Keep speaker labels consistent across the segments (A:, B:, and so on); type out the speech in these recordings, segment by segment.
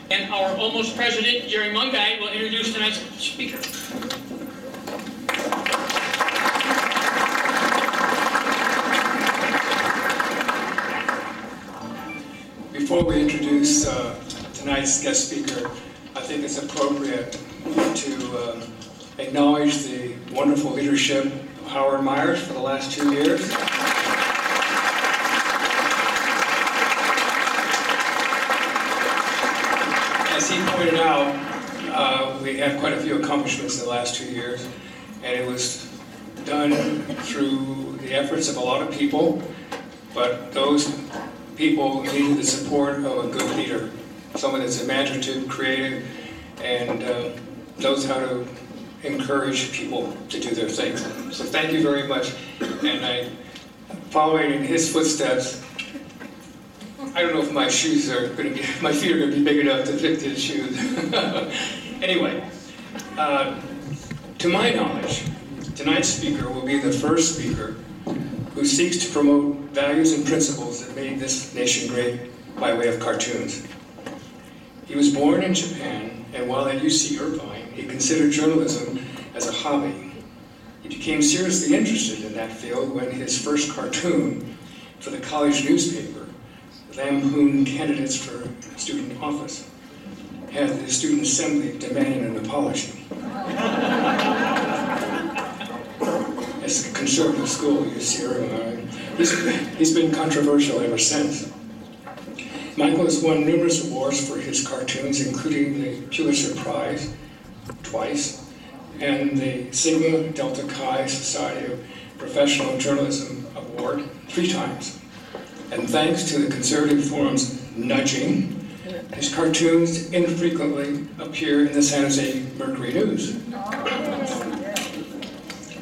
A: And our almost president, Jerry Mungai, will introduce tonight's speaker.
B: Before we introduce tonight's guest speaker, I think it's appropriate to acknowledge the wonderful leadership of Howard Myers for the last 2 years. As he pointed out, we had quite a few accomplishments in the last 2 years, and it was done through the efforts of a lot of people, but those people needed the support of a good leader, someone that's imaginative, creative, and knows how to encourage people to do their things. So thank you very much. And following in his footsteps, I don't know if my shoes are going to be, my feet are going to be big enough to fit his shoes. Anyway, to my knowledge, tonight's speaker will be the first speaker who seeks to promote values and principles that made this nation great by way of cartoons. He was born in Japan, and while at UC Irvine, he considered journalism as a hobby. He became seriously interested in that field when his first cartoon for the college newspaper lampooned candidates for student office, had the student assembly demanding an apology. It's a conservative school, UC Irvine. He's been controversial ever since. Michael has won numerous awards for his cartoons, including the Pulitzer Prize twice, and the Sigma Delta Chi Society of Professional Journalism Award 3 times. And thanks to the Conservative Forum's nudging, his cartoons infrequently appear in the San Jose Mercury News.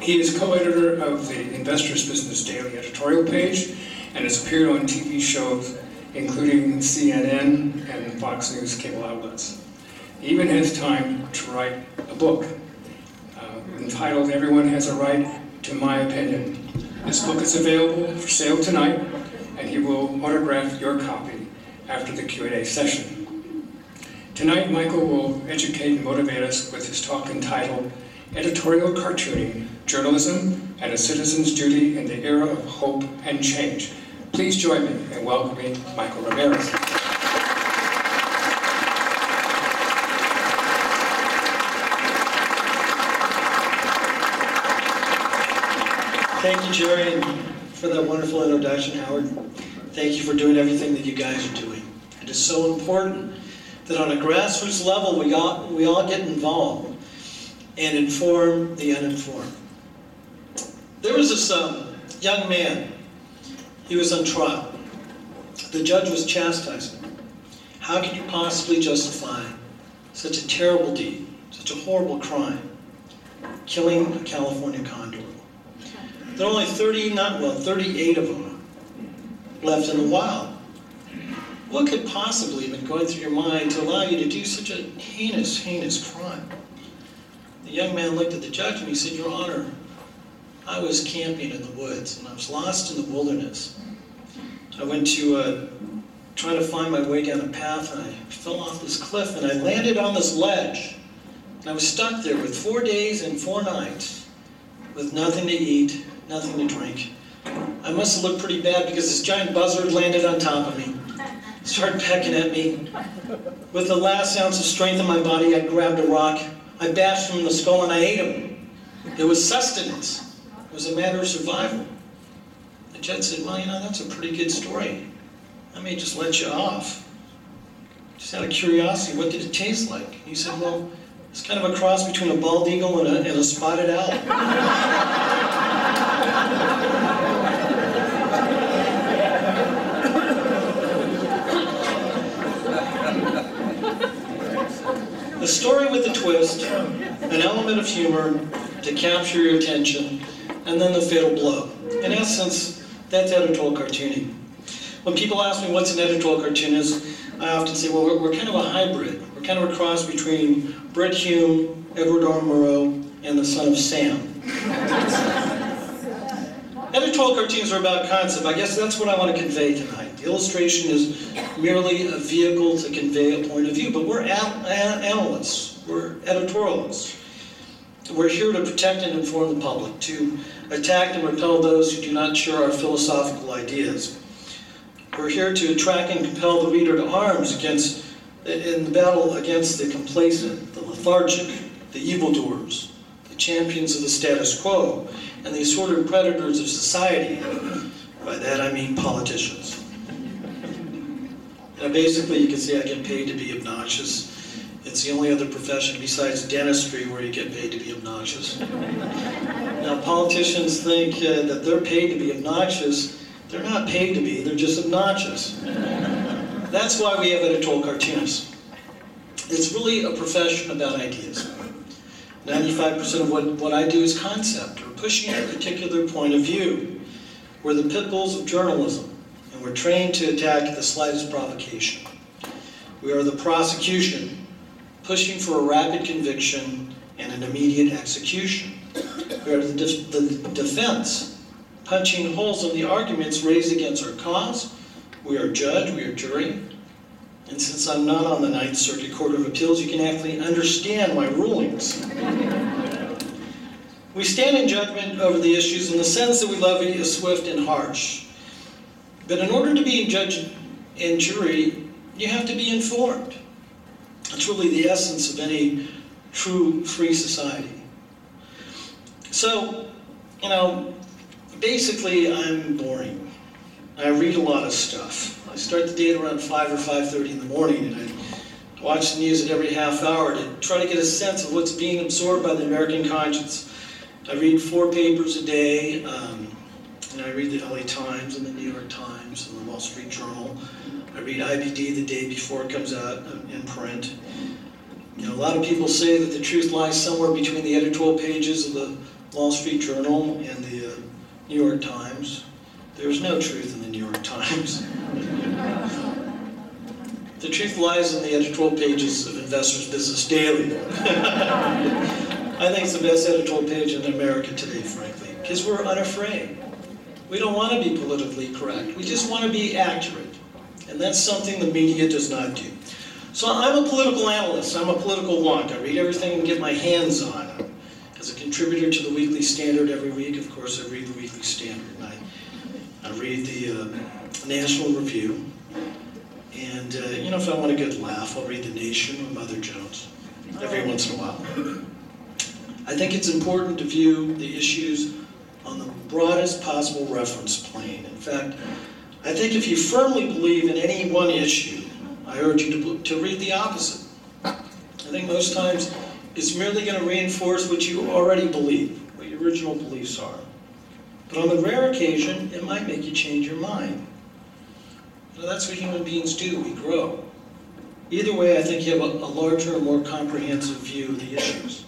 B: He is co-editor of the Investor's Business Daily editorial page and has appeared on TV shows including CNN and Fox News cable outlets. He even has time to write a book entitled Everyone Has a Right to My Opinion. This book is available for sale tonight, and he will autograph your copy after the Q&A session. Tonight, Michael will educate and motivate us with his talk entitled Editorial Cartooning, Journalism and a Citizen's Duty in the Era of Hope and Change. Please join me in welcoming Michael Ramirez.
C: Thank you, Jerry, for that wonderful introduction, Howard. Thank you for doing everything that you guys are doing. It is so important that on a grassroots level, we all get involved and inform the uninformed. There was this young man. He was on trial. The judge was chastising him. How could you possibly justify such a terrible deed, such a horrible crime, killing a California condor? There are only 38 of them left in the wild. What could possibly have been going through your mind to allow you to do such a heinous, heinous crime? The young man looked at the judge and he said, Your Honor, I was camping in the woods and I was lost in the wilderness. I went to try to find my way down a path and I fell off this cliff and I landed on this ledge. And I was stuck there with 4 days and 4 nights with nothing to eat, nothing to drink. I must have looked pretty bad because this giant buzzard landed on top of me, started pecking at me. With the last ounce of strength in my body, I grabbed a rock, I bashed him in the skull and I ate him. It was sustenance. It was a matter of survival. The judge said, well, you know, that's a pretty good story. I may just let you off. Just out of curiosity, what did it taste like? He said, well, it's kind of a cross between a bald eagle and a spotted owl. A story with a twist, an element of humor to capture your attention, and then the fatal blow. In essence, that's editorial cartooning. When people ask me what's an editorial cartoonist, I often say, well, we're kind of a hybrid. We're kind of a cross between Bret Hume, Edward R. Murrow, and the son of Sam. Editorial cartoons are about concept. I guess that's what I want to convey tonight. Illustration is merely a vehicle to convey a point of view, but we're analysts, we're editorialists. We're here to protect and inform the public, to attack and repel those who do not share our philosophical ideas. We're here to attract and compel the reader to arms in the battle against the complacent, the lethargic, the evildoers, the champions of the status quo, and the assorted predators of society. By that I mean politicians. Now basically you can see I get paid to be obnoxious. It's the only other profession besides dentistry where you get paid to be obnoxious. Now politicians think that they're paid to be obnoxious. They're not paid to be, they're just obnoxious. That's why we have editorial cartoonists. It's really a profession about ideas. 95% of what I do is concept, or pushing a particular point of view. We're the pit bulls of journalism, and we're trained to attack at the slightest provocation. We are the prosecution, pushing for a rapid conviction and an immediate execution. We are the defense, punching holes in the arguments raised against our cause. We are judge, we are jury. And since I'm not on the Ninth Circuit Court of Appeals, you can actually understand my rulings. We stand in judgment over the issues in the sense that we levy is swift and harsh. But in order to be judge and jury, you have to be informed. It's really the essence of any true free society. So, basically I'm boring. I read a lot of stuff. I start the day at around 5 or 5:30 in the morning, and I watch the news at every half hour to try to get a sense of what's being absorbed by the American conscience. I read 4 papers a day, and I read the LA Times and the New York Times and the Wall Street Journal. I read IBD the day before it comes out in print. A lot of people say that the truth lies somewhere between the editorial pages of the Wall Street Journal and the New York Times. There's no truth in the New York Times. The truth lies in the editorial pages of Investor's Business Daily. I think it's the best editorial page in America today, frankly, because we're unafraid. We don't want to be politically correct. We just want to be accurate. And that's something the media does not do. So I'm a political analyst. I'm a political wonk. I read everything I can get my hands on. As a contributor to the Weekly Standard every week, of course, I read the Weekly Standard. I read the National Review. And, if I want a good laugh, I'll read The Nation or Mother Jones every once in a while. I think it's important to view the issues on the broadest possible reference plane. In fact, I think if you firmly believe in any one issue, I urge you to read the opposite. I think most times it's merely going to reinforce what you already believe, what your original beliefs are. But on the rare occasion, it might make you change your mind. That's what human beings do, we grow. Either way, I think you have a larger and more comprehensive view of the issues.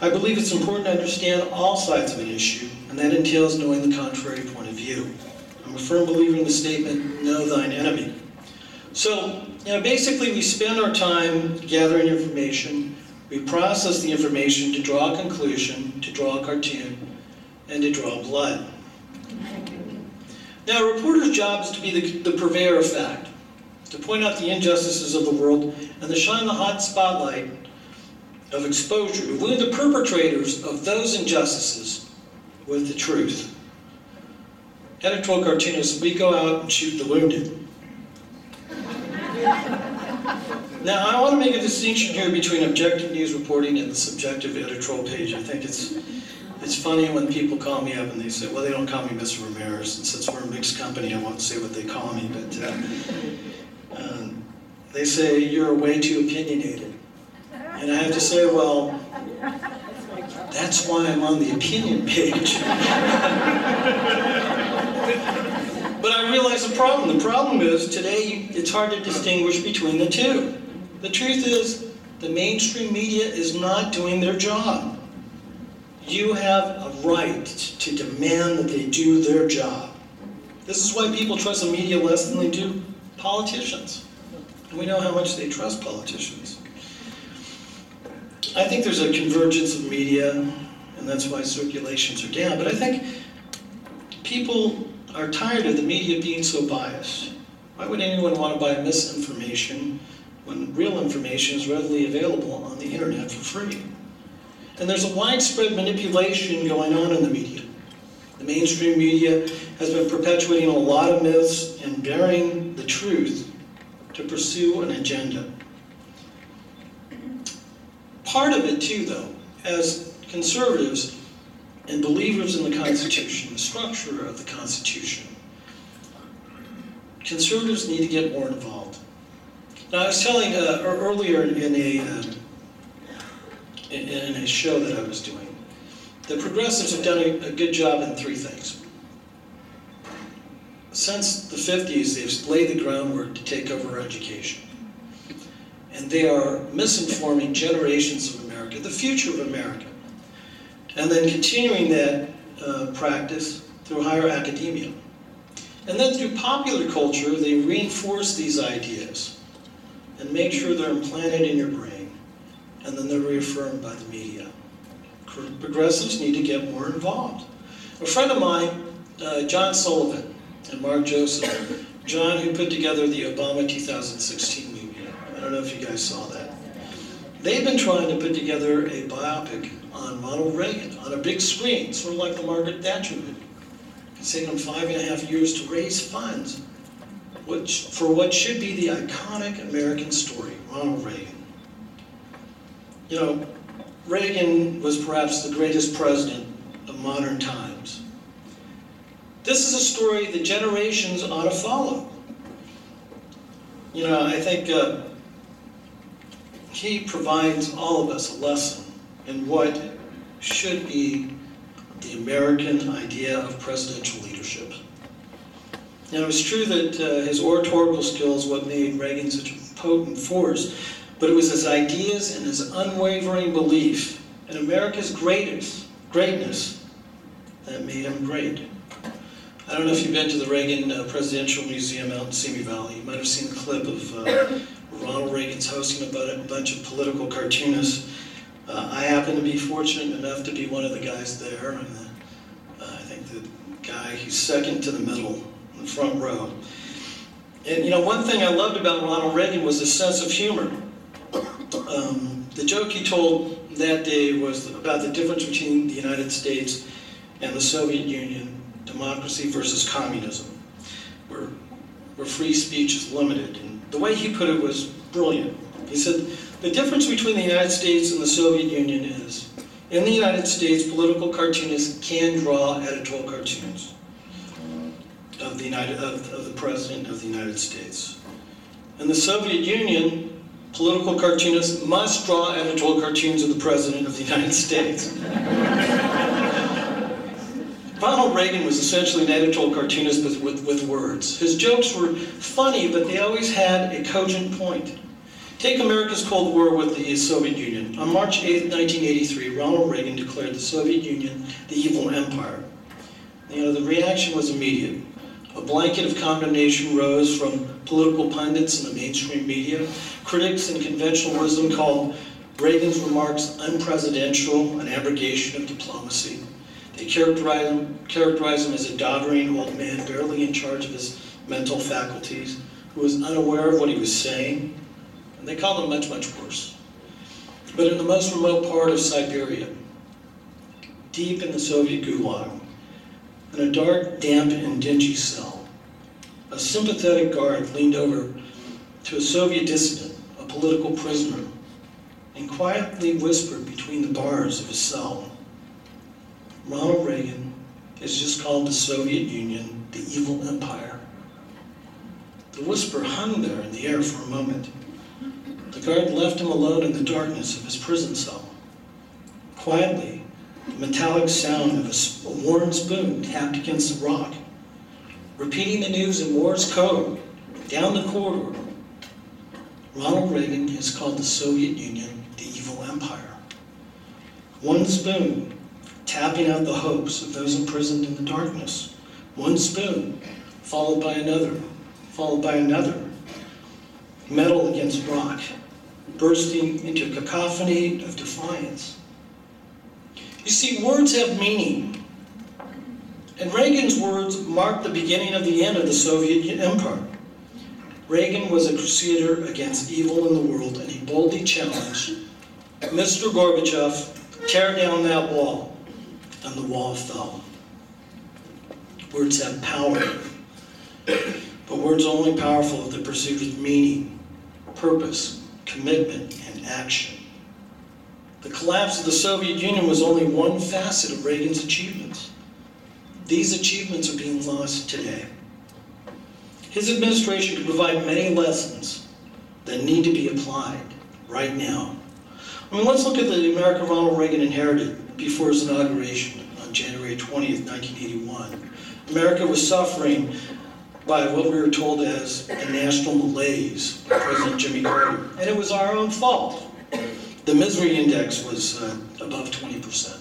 C: I believe it's important to understand all sides of an issue, and that entails knowing the contrary point of view. I'm a firm believer in the statement, know thine enemy. So, basically we spend our time gathering information, we process the information to draw a conclusion, to draw a cartoon, and to draw blood. Now, a reporter's job is to be the purveyor of fact, to point out the injustices of the world, and to shine the hot spotlight of exposure, to wound the perpetrators of those injustices with the truth. Editorial cartoonists, we go out and shoot the wounded. Now, I want to make a distinction here between objective news reporting and the subjective editorial page. I think it's funny when people call me up and they say, well, they don't call me Mr. Ramirez, and since we're a mixed company, I won't say what they call me, but they say, you're way too opinionated. And I have to say, well, that's why I'm on the opinion page. But I realize the problem. The problem is, today, it's hard to distinguish between the two. The truth is, the mainstream media is not doing their job. You have a right to demand that they do their job. This is why people trust the media less than they do politicians. And we know how much they trust politicians. I think there's a convergence of media, and that's why circulations are down. But I think people are tired of the media being so biased. Why would anyone want to buy misinformation when real information is readily available on the internet for free? And there's a widespread manipulation going on in the media. The mainstream media has been perpetuating a lot of myths and burying the truth to pursue an agenda. Part of it too, though, as conservatives and believers in the Constitution, the structure of the Constitution, conservatives need to get more involved. Now, I was telling earlier in a show that I was doing, the progressives have done a good job in three things. Since the 50s, they've laid the groundwork to take over education. And they are misinforming generations of America, the future of America. And then continuing that practice through higher academia. And then through popular culture, they reinforce these ideas and make sure they're implanted in your brain. And then they're reaffirmed by the media. Progressives need to get more involved. A friend of mine, John Sullivan and Mark Joseph, John, who put together the Obama 2016 movie. I don't know if you guys saw that. They've been trying to put together a biopic on Ronald Reagan on a big screen, sort of like the Margaret Thatcher movie. It's taken them 5.5 years to raise funds for what should be the iconic American story, Ronald Reagan. You know, Reagan was perhaps the greatest president of modern times. This is a story that generations ought to follow. You know, I think he provides all of us a lesson in what should be the American idea of presidential leadership. You know, it's true that his oratorical skills what made Reagan such a potent force, but it was his ideas and his unwavering belief in America's greatness that made him great. I don't know if you've been to the Reagan Presidential Museum out in Simi Valley. You might have seen a clip of Ronald Reagan's hosting a bunch of political cartoonists. I happen to be fortunate enough to be one of the guys there, and I think the guy, he's second to the middle, in the front row. And you know, one thing I loved about Ronald Reagan was his sense of humor. The joke he told that day was about the difference between the United States and the Soviet Union, democracy versus communism, where free speech is limited. And the way he put it was brilliant. He said, the difference between the United States and the Soviet Union is, in the United States, political cartoonists can draw editorial cartoons of the President of the United States. In the Soviet Union, political cartoonists must draw editorial cartoons of the President of the United States. Ronald Reagan was essentially an editorial cartoonist with words. His jokes were funny, but they always had a cogent point. Take America's Cold War with the Soviet Union. On March 8, 1983, Ronald Reagan declared the Soviet Union the evil empire. You know, the reaction was immediate. A blanket of condemnation rose from political pundits in the mainstream media. Critics in conventional wisdom called Reagan's remarks unpresidential, an abrogation of diplomacy. They characterized him as a doddering old man, barely in charge of his mental faculties, who was unaware of what he was saying. And they called him much, much worse. But in the most remote part of Siberia, deep in the Soviet gulag, in a dark, damp, and dingy cell, a sympathetic guard leaned over to a Soviet dissident, a political prisoner, and quietly whispered between the bars of his cell, Ronald Reagan has just called the Soviet Union the evil empire. The whisper hung there in the air for a moment. The guard left him alone in the darkness of his prison cell. Quietly, the metallic sound of a worn spoon tapped against the rock, repeating the news in Morse code down the corridor. Ronald Reagan has called the Soviet Union the evil empire. One spoon tapping out the hopes of those imprisoned in the darkness. One spoon, followed by another, followed by another. Metal against rock, bursting into a cacophony of defiance. You see, words have meaning. And Reagan's words marked the beginning of the end of the Soviet Empire. Reagan was a crusader against evil in the world, and he boldly challenged Mr. Gorbachev, tear down that wall, and the wall fell. Words have power, but words are only powerful if they're pursued with meaning, purpose, commitment, and action. The collapse of the Soviet Union was only one facet of Reagan's achievements. These achievements are being lost today. His administration can provide many lessons that need to be applied right now. I mean, let's look at the America Ronald Reagan inherited before his inauguration on January 20th, 1981. America was suffering by what we were told as a national malaise by President Jimmy Carter, and it was our own fault. The misery index was above 20%.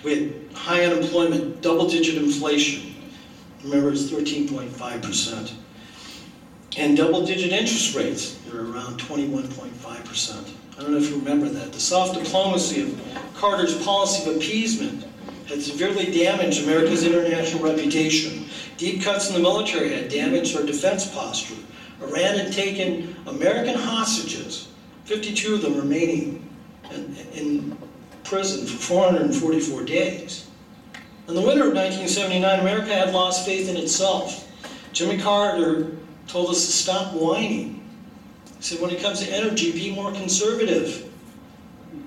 C: We had high unemployment, double-digit inflation. Remember, it's 13.5%. And double-digit interest rates, they were around 21.5%. I don't know if you remember that. The soft diplomacy of Carter's policy of appeasement had severely damaged America's international reputation. Deep cuts in the military had damaged our defense posture. Iran had taken American hostages, 52 of them remaining in prison for 444 days. In the winter of 1979, America had lost faith in itself. Jimmy Carter told us to stop whining. He said, when it comes to energy, be more conservative.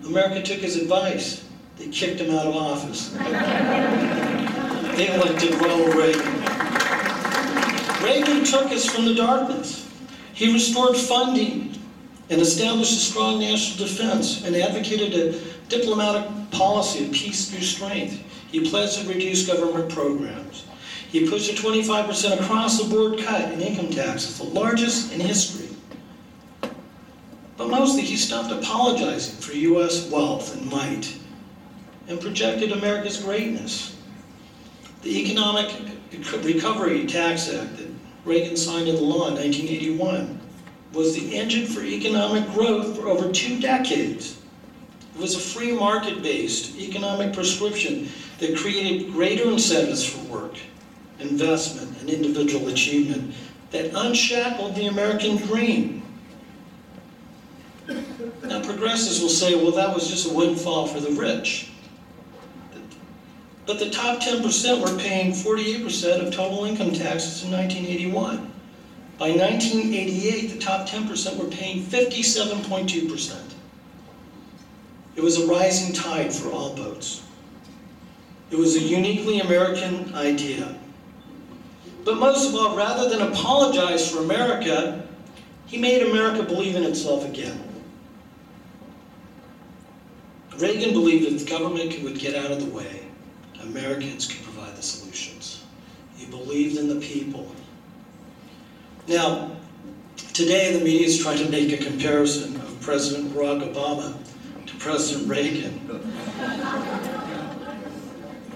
C: America took his advice. They kicked him out of office. They elected Ronald Reagan. Reagan took us from the darkness. He restored funding and established a strong national defense and advocated a diplomatic policy of peace through strength. He pledged to reduce government programs. He pushed a 25% across-the-board cut in income taxes, the largest in history. But mostly, he stopped apologizing for U.S. wealth and might and projected America's greatness. The Economic Recovery Tax Act that Reagan signed into law in 1981 was the engine for economic growth for over 2 decades. It was a free market-based economic prescription that created greater incentives for work, investment, and individual achievement that unshackled the American dream. Now, progressives will say, well, that was just a windfall for the rich. But the top 10% were paying 48% of total income taxes in 1981. By 1988, the top 10% were paying 57.2%. It was a rising tide for all boats. It was a uniquely American idea. But most of all, rather than apologize for America, he made America believe in itself again. Reagan believed if the government would get out of the way, Americans could provide the solutions. He believed in the people. Now, today the media is trying to make a comparison of President Barack Obama to President Reagan.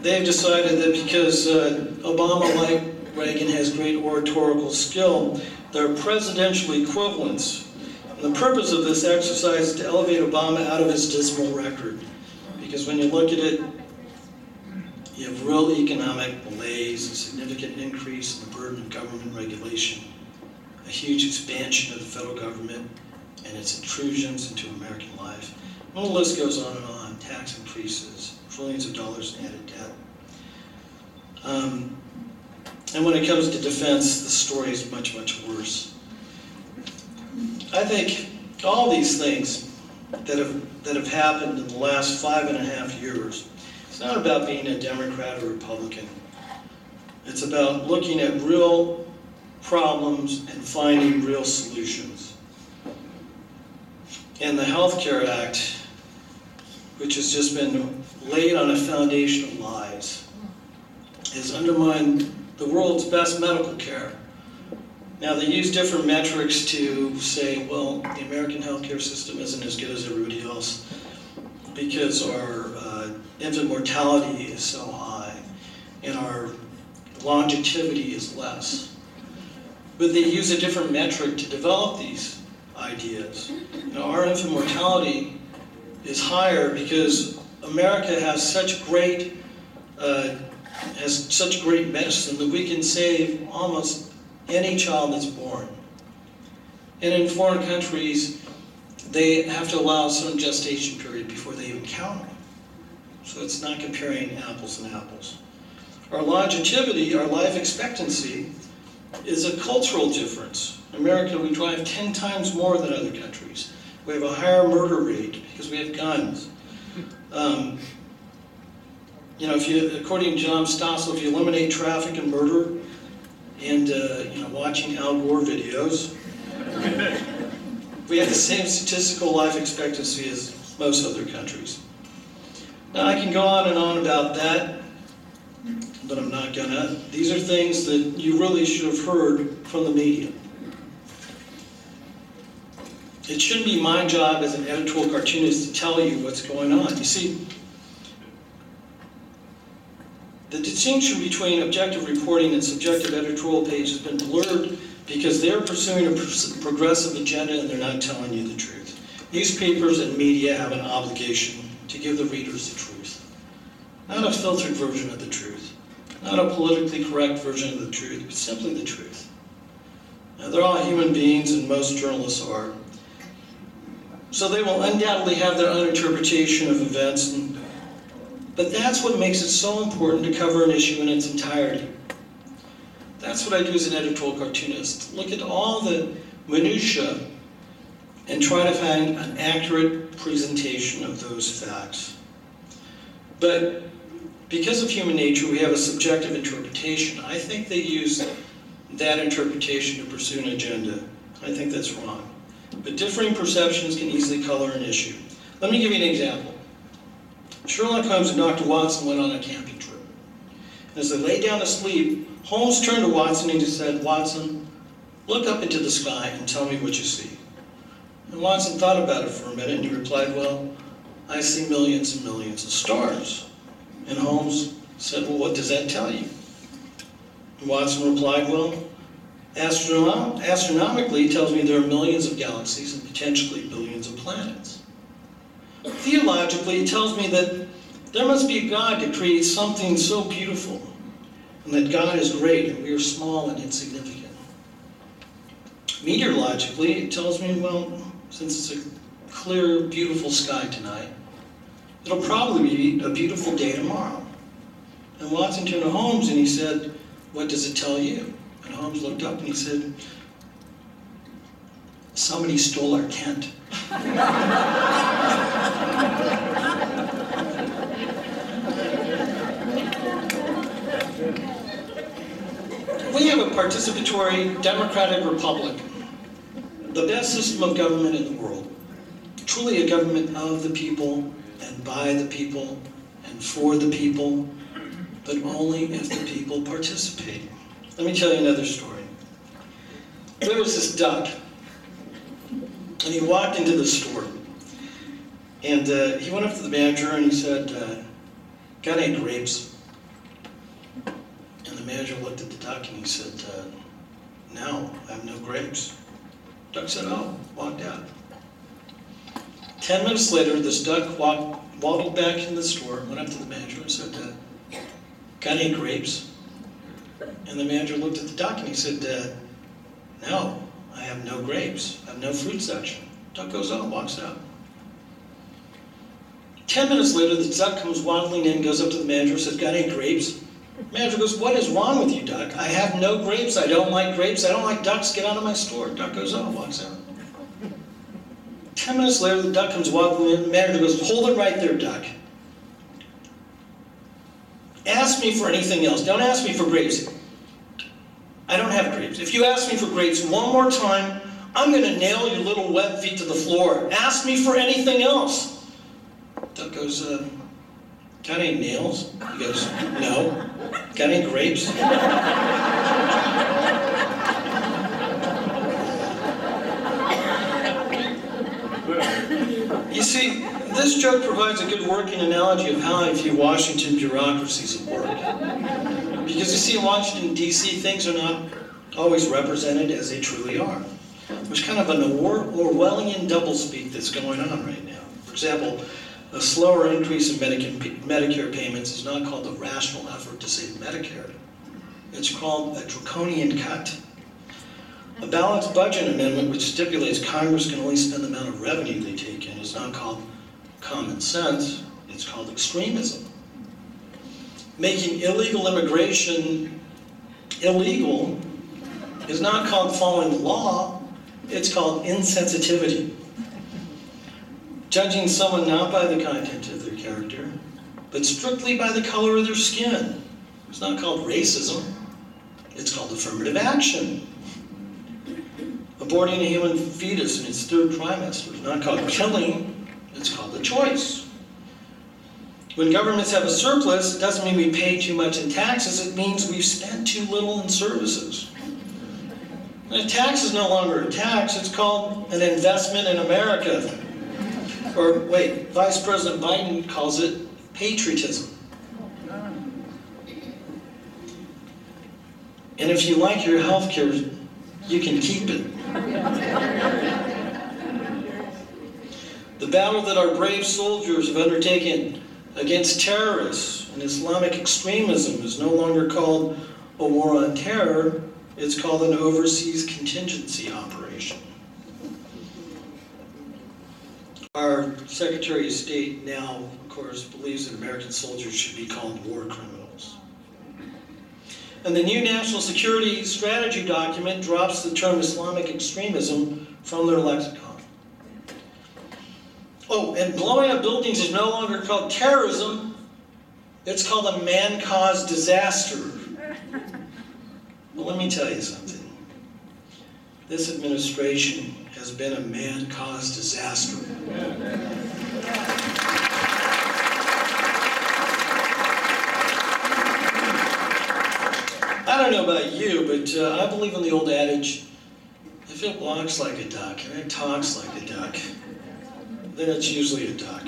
C: They've decided that because Obama, like Reagan, has great oratorical skill, they're presidential equivalents. And the purpose of this exercise is to elevate Obama out of his dismal record. Because when you look at it, you have real economic malaise, a significant increase in the burden of government regulation, a huge expansion of the federal government and its intrusions into American life. And the list goes on and on, tax increases, trillions of dollars in added debt. And when it comes to defense, the story is much, much worse. I think all these things that have happened in the last 5.5 years, it's not about being a Democrat or Republican. It's about looking at real problems and finding real solutions. And the Health Care Act, which has just been laid on a foundation of lies, has undermined the world's best medical care. Now, they use different metrics to say, well, the American healthcare system isn't as good as everybody else because our infant mortality is so high and our longevity is less. But they use a different metric to develop these ideas. You know, our infant mortality is higher because America has such great medicine that we can save almost any child that's born. And in foreign countries, they have to allow some gestation period before they even count them. So it's not comparing apples and apples. Our longevity, our life expectancy, is a cultural difference. In America, we drive 10 times more than other countries. We have a higher murder rate because we have guns. You know, according to John Stossel, if you eliminate traffic and murder and watching Al Gore videos, we have the same statistical life expectancy as most other countries. Now I can go on and on about that, but I'm not gonna. These are things that you really should have heard from the media. It shouldn't be my job as an editorial cartoonist to tell you what's going on. You see, the distinction between objective reporting and subjective editorial page has been blurred because they're pursuing a progressive agenda and they're not telling you the truth. Newspapers and media have an obligation to give the readers the truth. Not a filtered version of the truth. Not a politically correct version of the truth, but simply the truth. Now, they're all human beings, and most journalists are. So they will undoubtedly have their own interpretation of events, but that's what makes it so important to cover an issue in its entirety. That's what I do as an editorial cartoonist. Look at all the minutiae and try to find an accurate presentation of those facts. But because of human nature, we have a subjective interpretation. I think they use that interpretation to pursue an agenda. I think that's wrong. But differing perceptions can easily color an issue. Let me give you an example. Sherlock Holmes and Dr. Watson went on a camping trip. As they lay down to sleep, Holmes turned to Watson and he said, "Watson, look up into the sky and tell me what you see." And Watson thought about it for a minute and he replied, "Well, I see millions and millions of stars." And Holmes said, "Well, what does that tell you?" And Watson replied, "Well, astronomically, it tells me there are millions of galaxies and potentially billions of planets. Theologically, it tells me that there must be a God to create something so beautiful, and that God is great and we are small and insignificant. Meteorologically, it tells me, well, since it's a clear, beautiful sky tonight, it'll probably be a beautiful day tomorrow." And Watson turned to Holmes and he said, "What does it tell you?" And Holmes looked up and he said, "Somebody stole our Kent." We have a participatory democratic republic, the best system of government in the world. Truly a government of the people and by the people and for the people, but only if the people participate. Let me tell you another story. There was this duck, and he walked into the store, and he went up to the manager and he said, "Got any grapes?" And the manager looked at the duck and he said, "No, I have no grapes." Duck said, "Oh," walked out. 10 minutes later, this duck waddled back in the store, went up to the manager and said, "Got any grapes?" And the manager looked at the duck and he said, "No, I have no grapes. I have no fruit section." Duck goes on, walks out. 10 minutes later, the duck comes waddling in, goes up to the manager and says, "Got any grapes?" The manager goes, "What is wrong with you, duck? I have no grapes. I don't like grapes. I don't like ducks. Get out of my store." Duck goes on, walks out. 10 minutes later, the duck comes waddling in. The manager goes, "Hold it right there, duck. Ask me for anything else. Don't ask me for grapes. I don't have grapes. If you ask me for grapes one more time, I'm going to nail your little web feet to the floor. Ask me for anything else." Duck goes, "Got any nails?" He goes, "No." "Got any grapes?" You see, this joke provides a good working analogy of how I view Washington bureaucracies at work. Because you see, in Washington, D.C., things are not always represented as they truly are. There's kind of an Orwellian doublespeak that's going on right now. For example, a slower increase in Medicare payments is not called a rational effort to save Medicare. It's called a draconian cut. A balanced budget amendment which stipulates Congress can only spend the amount of revenue they take in is not called common sense, it's called extremism. Making illegal immigration illegal is not called following the law, it's called insensitivity. Judging someone not by the content of their character, but strictly by the color of their skin is not called racism, it's called affirmative action. Aborting a human fetus in its third trimester is not called killing, it's called a choice. When governments have a surplus, it doesn't mean we pay too much in taxes, it means we've spent too little in services. And a tax is no longer a tax, it's called an investment in America. Or wait, Vice President Biden calls it patriotism. And if you like your health care, you can keep it. The battle that our brave soldiers have undertaken against terrorists and Islamic extremism is no longer called a war on terror, it's called an overseas contingency operation. Our Secretary of State now, of course, believes that American soldiers should be called war criminals. And the new national security strategy document drops the term Islamic extremism from their lexicon. Oh, and blowing up buildings is no longer called terrorism, it's called a man-caused disaster. Well, let me tell you something. This administration has been a man-caused disaster. I don't know about you, but I believe in the old adage, if it walks like a duck and it talks like a duck, then it's usually a duck.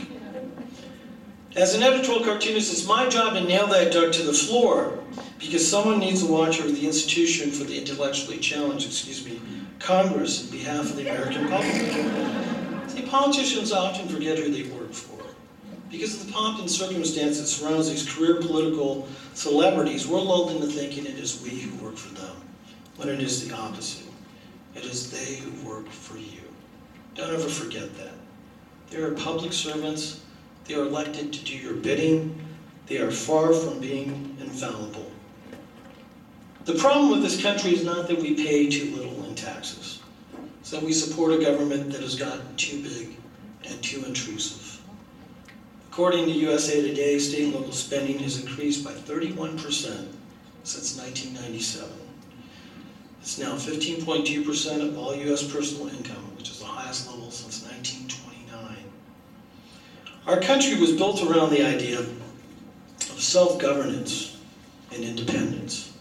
C: As an editorial cartoonist, it's my job to nail that duck to the floor, because someone needs to watch over the institution for the intellectually challenged, Congress on behalf of the American public. See, politicians often forget who they work for. Because of the pomp and circumstance that surrounds these career political celebrities, we're lulled into thinking it is we who work for them, when it is the opposite. It is they who work for you. Don't ever forget that. They are public servants. They are elected to do your bidding. They are far from being infallible. The problem with this country is not that we pay too little in taxes. It's that we support a government that has gotten too big and too intrusive. According to USA Today, state and local spending has increased by 31% since 1997. It's now 15.2% of all U.S. personal income, which is the highest level since 1929. Our country was built around the idea of self-governance and independence.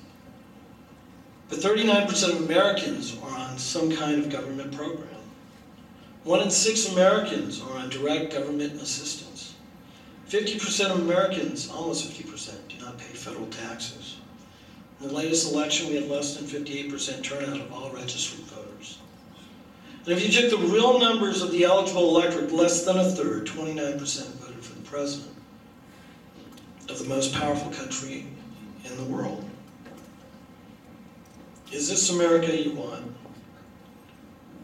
C: But 39% of Americans are on some kind of government program. 1 in 6 Americans are on direct government assistance. 50% of Americans, almost 50%, do not pay federal taxes. In the latest election, we had less than 58% turnout of all registered voters. And if you took the real numbers of the eligible electorate, less than a third, 29%, voted for the president of the most powerful country in the world. Is this America you want?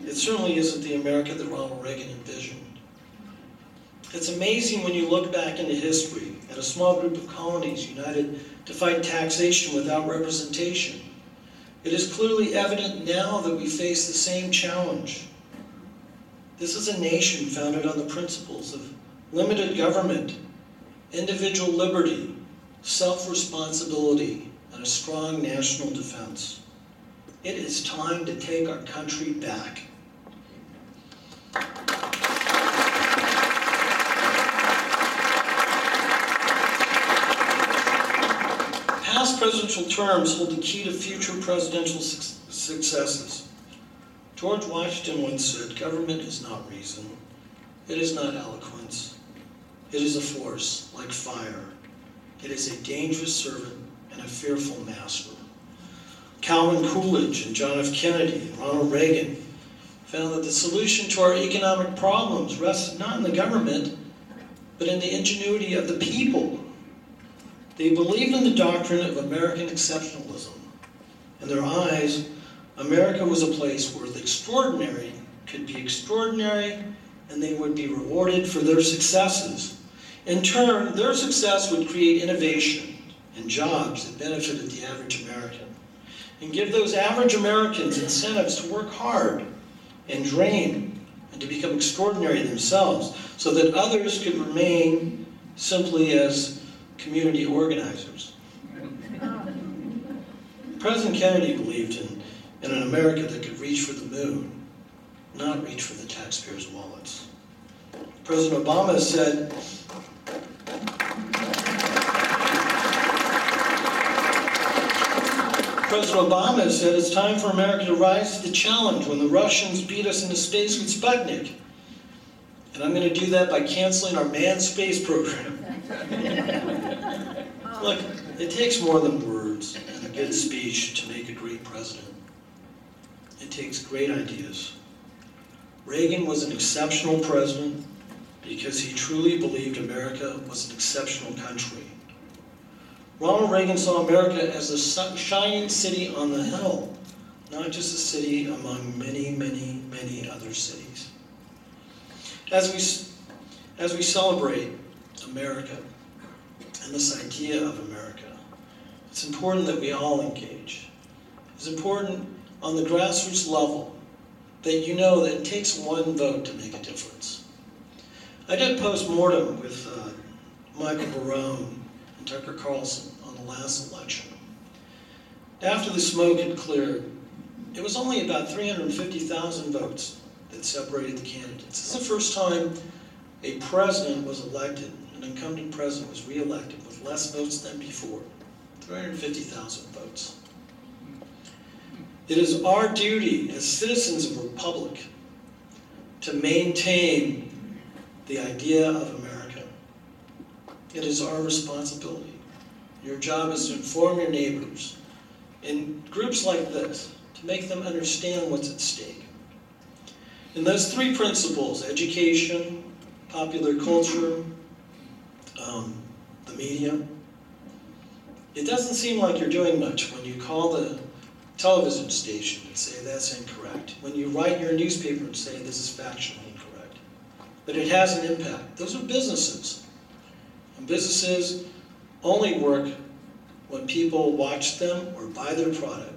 C: It certainly isn't the America that Ronald Reagan envisioned. It's amazing when you look back into history at a small group of colonies united to fight taxation without representation. It is clearly evident now that we face the same challenge. This is a nation founded on the principles of limited government, individual liberty, self-responsibility, and a strong national defense. It is time to take our country back. Past presidential terms hold the key to future presidential successes. George Washington once said, "Government is not reason. It is not eloquence. It is a force, like fire. It is a dangerous servant and a fearful master." Calvin Coolidge and John F. Kennedy and Ronald Reagan found that the solution to our economic problems rests not in the government, but in the ingenuity of the people. They believed in the doctrine of American exceptionalism. In their eyes, America was a place where the extraordinary could be extraordinary and they would be rewarded for their successes. In turn, their success would create innovation and jobs that benefited the average American and give those average Americans incentives to work hard and dream and to become extraordinary themselves so that others could remain simply as community organizers. President Kennedy believed in an America that could reach for the moon, not reach for the taxpayers' wallets. President Obama said, it's time for America to rise to the challenge when the Russians beat us into space with Sputnik. And I'm going to do that by canceling our manned space program. Look, it takes more than words and a good speech to make a great president. It takes great ideas. Reagan was an exceptional president because he truly believed America was an exceptional country. Ronald Reagan saw America as a shining city on the hill, not just a city among many, many, many other cities. As we celebrate America and this idea of America, it's important that we all engage. It's important on the grassroots level that you know that it takes one vote to make a difference. I did post-mortem with Michael Ramirez and Tucker Carlson on the last election. After the smoke had cleared, it was only about 350,000 votes that separated the candidates. This is the first time a president was elected, an incumbent president was re-elected with less votes than before, 350,000 votes. It is our duty as citizens of a republic to maintain the idea of America. It is our responsibility. Your job is to inform your neighbors in groups like this, to make them understand what's at stake. And those three principles, education, popular culture, the media, it doesn't seem like you're doing much when you call the television station and say that's incorrect, when you write your newspaper and say this is factually incorrect. But it has an impact. Those are businesses. And businesses only work when people watch them or buy their product.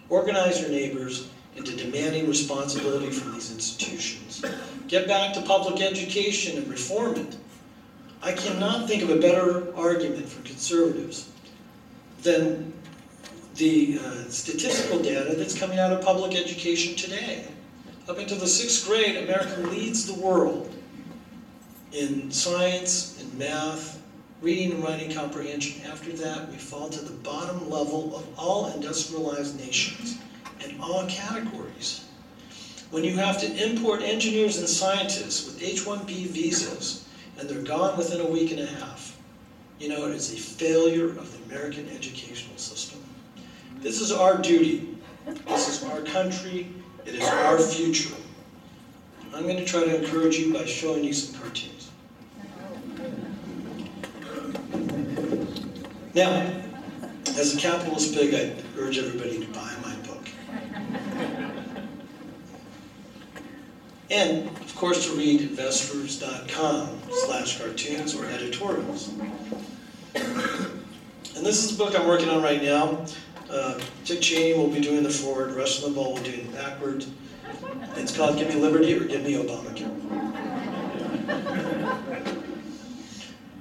C: Organize your neighbors into demanding responsibility from these institutions. Get back to public education and reform it. I cannot think of a better argument for conservatives than the statistical data that's coming out of public education today. Up until the 6th grade, America leads the world in science, in math, reading and writing comprehension. After that, we fall to the bottom level of all industrialized nations in all categories. When you have to import engineers and scientists with H-1B visas, and they're gone within a week and a half, you know, it is a failure of the American educational system. This is our duty. This is our country. It is our future. I'm going to try to encourage you by showing you some cartoons. Now, as a capitalist pig, I urge everybody to buy my book. And, of course, to read investors.com/cartoons or editorials. And this is the book I'm working on right now. Dick Cheney will be doing the forward, Rush Limbaugh will be doing the backward. It's called Give Me Liberty or Give Me Obamacare.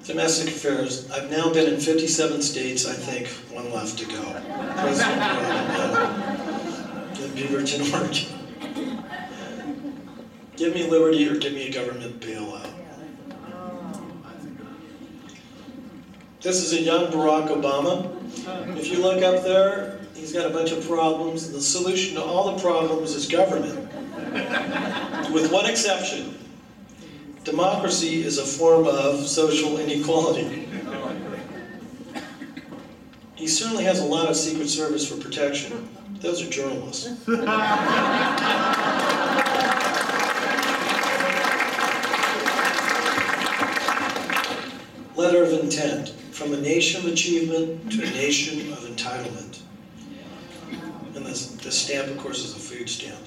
C: Domestic affairs. I've now been in 57 states, I think, one left to go. President in Beaverton, Oregon. Give me liberty or give me a government bailout. This is a young Barack Obama. If you look up there, he's got a bunch of problems. The solution to all the problems is government. With one exception. Democracy is a form of social inequality. He certainly has a lot of Secret Service for protection. Those are journalists. Letter of intent. From a nation of achievement to a nation of entitlement. And the This stamp, of course, is a food stamp.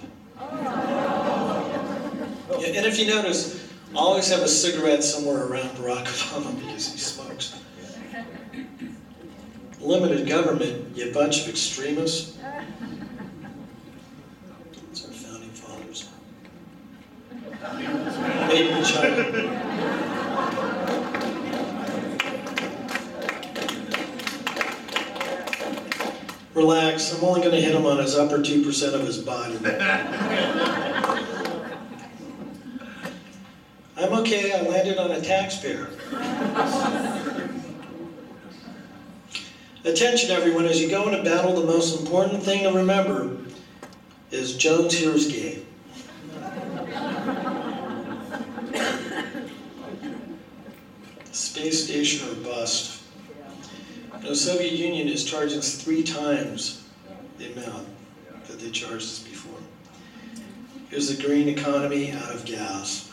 C: And if you notice, I always have a cigarette somewhere around Barack Obama because he smokes. Limited government, you bunch of extremists. It's our founding fathers. Made in China. Relax, I'm only going to hit him on his upper 2% of his body. I'm okay, I landed on a taxpayer. Attention everyone, as you go into battle, the most important thing to remember is Jones here is gay. Space station or bust. The Soviet Union is charging us 3 times the amount that they charged us before. Here's the green economy out of gas.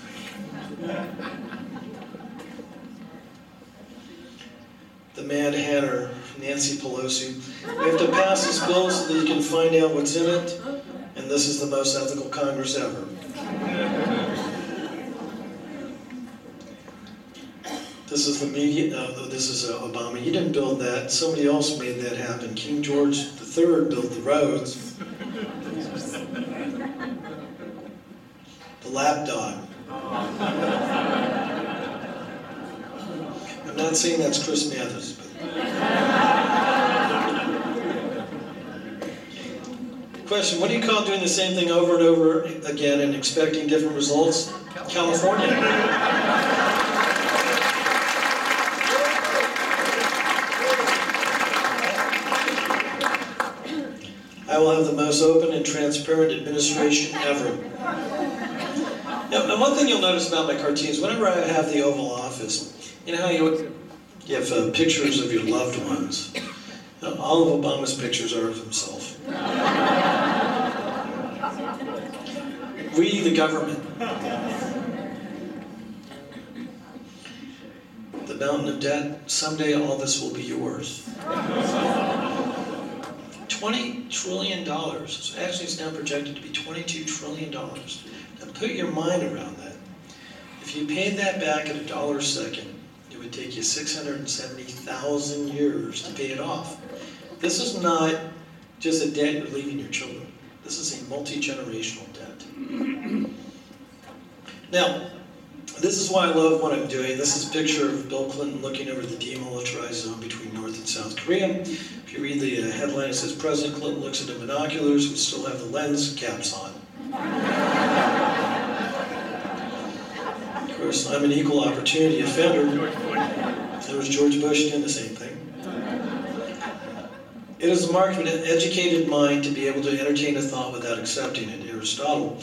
C: The Mad Hatter, Nancy Pelosi. We have to pass this bill so that you can find out what's in it, and this is the most ethical Congress ever. This is the media, this is Obama. You didn't build that, somebody else made that happen. King George III built the roads. The lapdog. I'm not saying that's Chris Mathis, but... Question, what do you call doing the same thing over and over again and expecting different results? California. I will have the most open and transparent administration ever. Now, and one thing you'll notice about my cartoons, whenever I have the Oval Office, you know how you have pictures of your loved ones. Now, all of Obama's pictures are of himself. We, the government. The mountain of debt, someday all this will be yours. $20 trillion. So actually it's now projected to be $22 trillion. Now put your mind around that. If you paid that back at $1 a second, it would take you 670,000 years to pay it off. This is not just a debt you're leaving your children. This is a multi-generational debt. Now, this is why I love what I'm doing. This is a picture of Bill Clinton looking over the demilitarized zone between North and South Korea. If you read the headline, it says, President Clinton looks into binoculars. We still have the lens caps on. Of course, I'm an equal opportunity offender. There was George Bush doing the same thing. It is the mark of an educated mind to be able to entertain a thought without accepting it. Aristotle.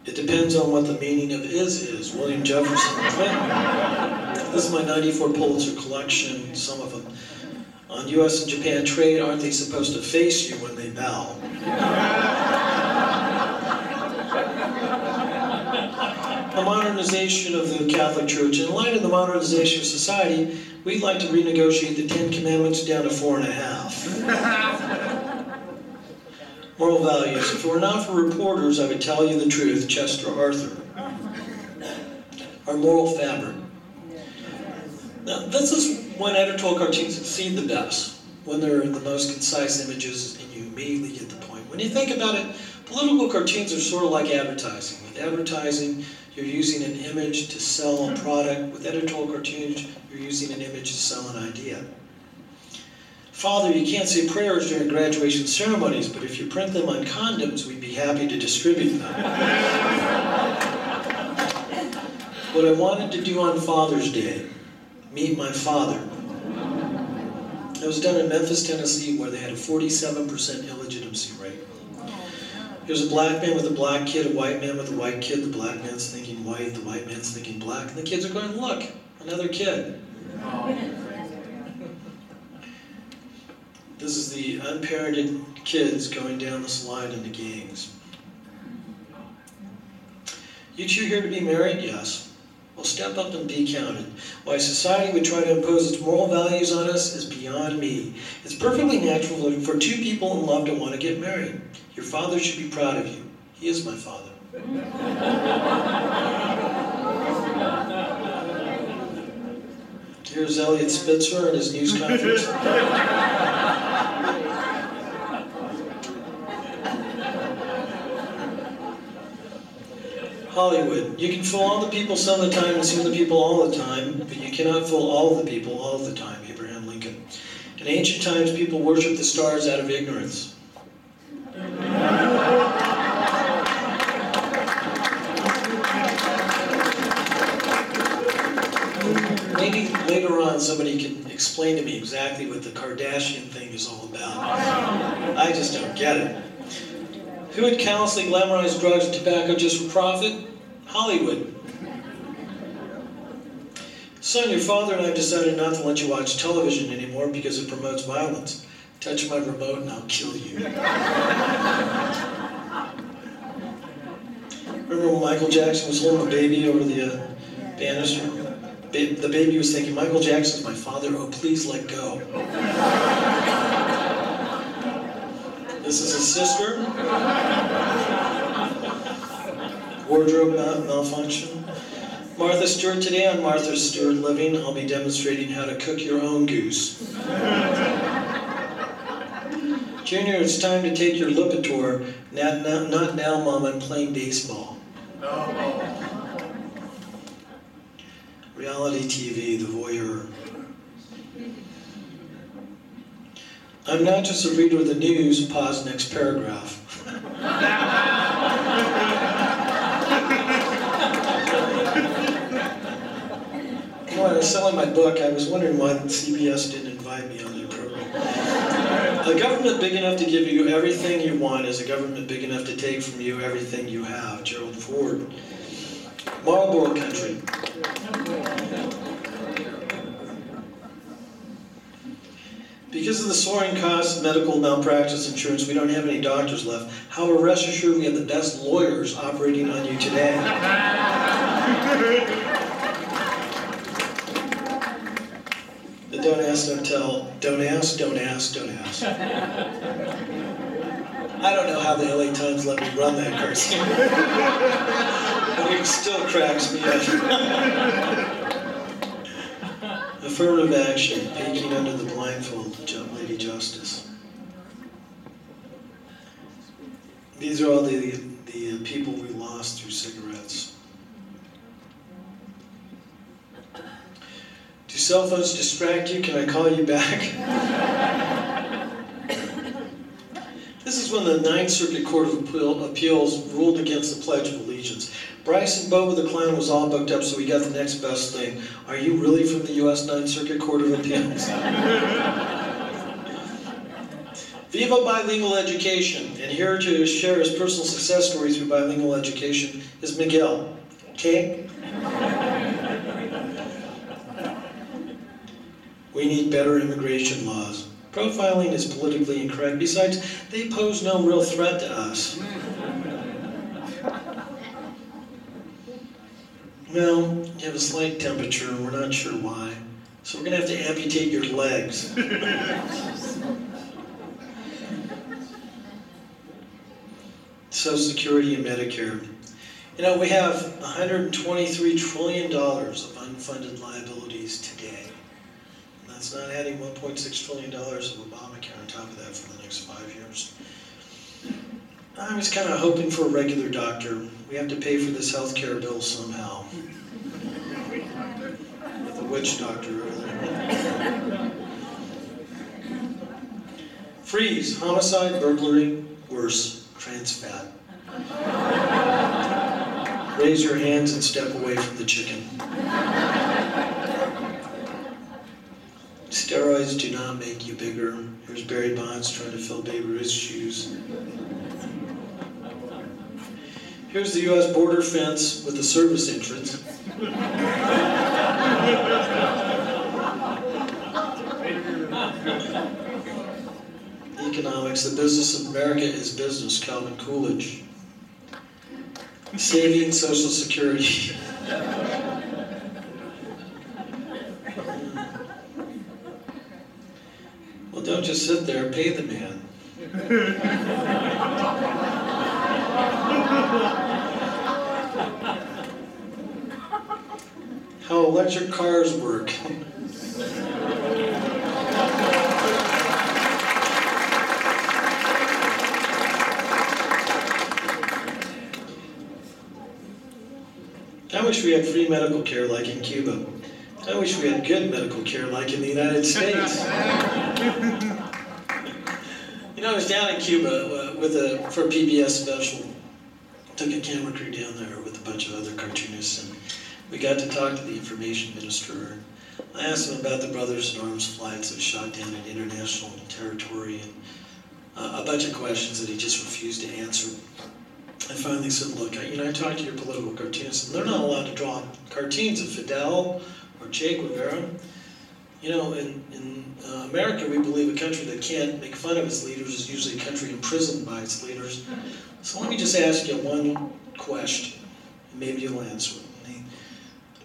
C: It depends on what the meaning of is. William Jefferson Clinton. This is my '94 Pulitzer collection, some of them. On U.S. and Japan trade, aren't they supposed to face you when they bow? The modernization of the Catholic Church. In light of the modernization of society, we'd like to renegotiate the 10 Commandments down to 4.5. Moral values. If it were not for reporters, I would tell you the truth. Chester Arthur. Our moral fabric. Now, this is when editorial cartoons succeed the best. When they're the most concise images and you immediately get the point. When you think about it, political cartoons are sort of like advertising. With advertising, you're using an image to sell a product. With editorial cartoons, you're using an image to sell an idea. Father, you can't say prayers during graduation ceremonies, but if you print them on condoms, we'd be happy to distribute them. What I wanted to do on Father's Day, meet my father. It was done in Memphis, Tennessee, where they had a 47% illegitimacy rate. Here's a black man with a black kid, a white man with a white kid. The black man's thinking white, the white man's thinking black, and the kids are going, look, another kid. This is the unparented kids going down the slide into gangs. You two here to be married? Yes. Well, step up and be counted. Why society would try to impose its moral values on us is beyond me. It's perfectly natural for two people in love to want to get married. Your father should be proud of you. He is my father. Here's Elliot Spitzer in his news conference. Hollywood. You can fool all the people some of the time and some of the people all the time, but you cannot fool all of the people all of the time, Abraham Lincoln. In ancient times, people worshiped the stars out of ignorance. Maybe later on somebody can explain to me exactly what the Kardashian thing is all about. I just don't get it. Who would callously glamorize drugs and tobacco just for profit? Hollywood. Son, your father and I decided not to let you watch television anymore because it promotes violence. Touch my remote and I'll kill you. Remember when Michael Jackson was holding a baby over the banister? The baby was thinking, Michael Jackson's my father, oh please let go. This is his sister. Wardrobe malfunction. Martha Stewart. Today on Martha Stewart Living, I'll be demonstrating how to cook your own goose. Junior, it's time to take your Lipitor. Not now, Mom, I'm playing baseball. Reality TV, the voyeur. I'm not just a reader of the news, pause next paragraph. When I was selling my book, I was wondering why CBS didn't invite me on their program. A government big enough to give you everything you want is a government big enough to take from you everything you have. Gerald Ford. Marlboro Country. Because of the soaring costs of medical malpractice insurance, we don't have any doctors left. However, rest assured we have the best lawyers operating on you today. The don't ask, don't tell. Don't ask, don't ask, don't ask. I don't know how the LA Times let me run that cartoon. But it still cracks me up. Affirmative action, peeking under the blindfold, Lady Justice. These are all the people we lost through cigarettes. Do cell phones distract you? Can I call you back? This is when the Ninth Circuit Court of Appeals ruled against the Pledge of Allegiance. Bryce and Boba the Clown was all booked up, so we got the next best thing. Are you really from the U.S. Ninth Circuit Court of Appeals? Viva bilingual education. And here to share his personal success story through bilingual education is Miguel. Okay? We need better immigration laws. Profiling is politically incorrect. Besides, they pose no real threat to us. Well, you have a slight temperature and we're not sure why. So we're going to have to amputate your legs. Social Security and Medicare. You know, we have $123 trillion of unfunded liabilities today. And that's not adding $1.6 trillion of Obamacare on top of that for the next 5 years. I was kind of hoping for a regular doctor. We have to pay for this health care bill somehow. With a witch doctor over there. Freeze, homicide, burglary, worse, trans fat. Raise your hands and step away from the chicken. Steroids do not make you bigger. Here's Barry Bonds trying to fill Babe Ruth's shoes. Here's the U.S. border fence with the service entrance. Economics, the business of America is business, Calvin Coolidge. Saving Social Security. Don't just sit there, pay the man. How electric cars work. I wish we had free medical care like in Cuba. I wish we had good medical care like in the United States. You know, I was down in Cuba for a PBS special. Took a camera crew down there with a bunch of other cartoonists, and we got to talk to the information minister. I asked him about the Brothers in Arms flights that was shot down in international territory, and a bunch of questions that he just refused to answer. I finally said, look, I talked to your political cartoonists, and they're not allowed to draw cartoons of Fidel or Che Guevara. You know, in America, we believe a country that can't make fun of its leaders is usually a country imprisoned by its leaders. So let me just ask you one question, and maybe you'll answer it. And he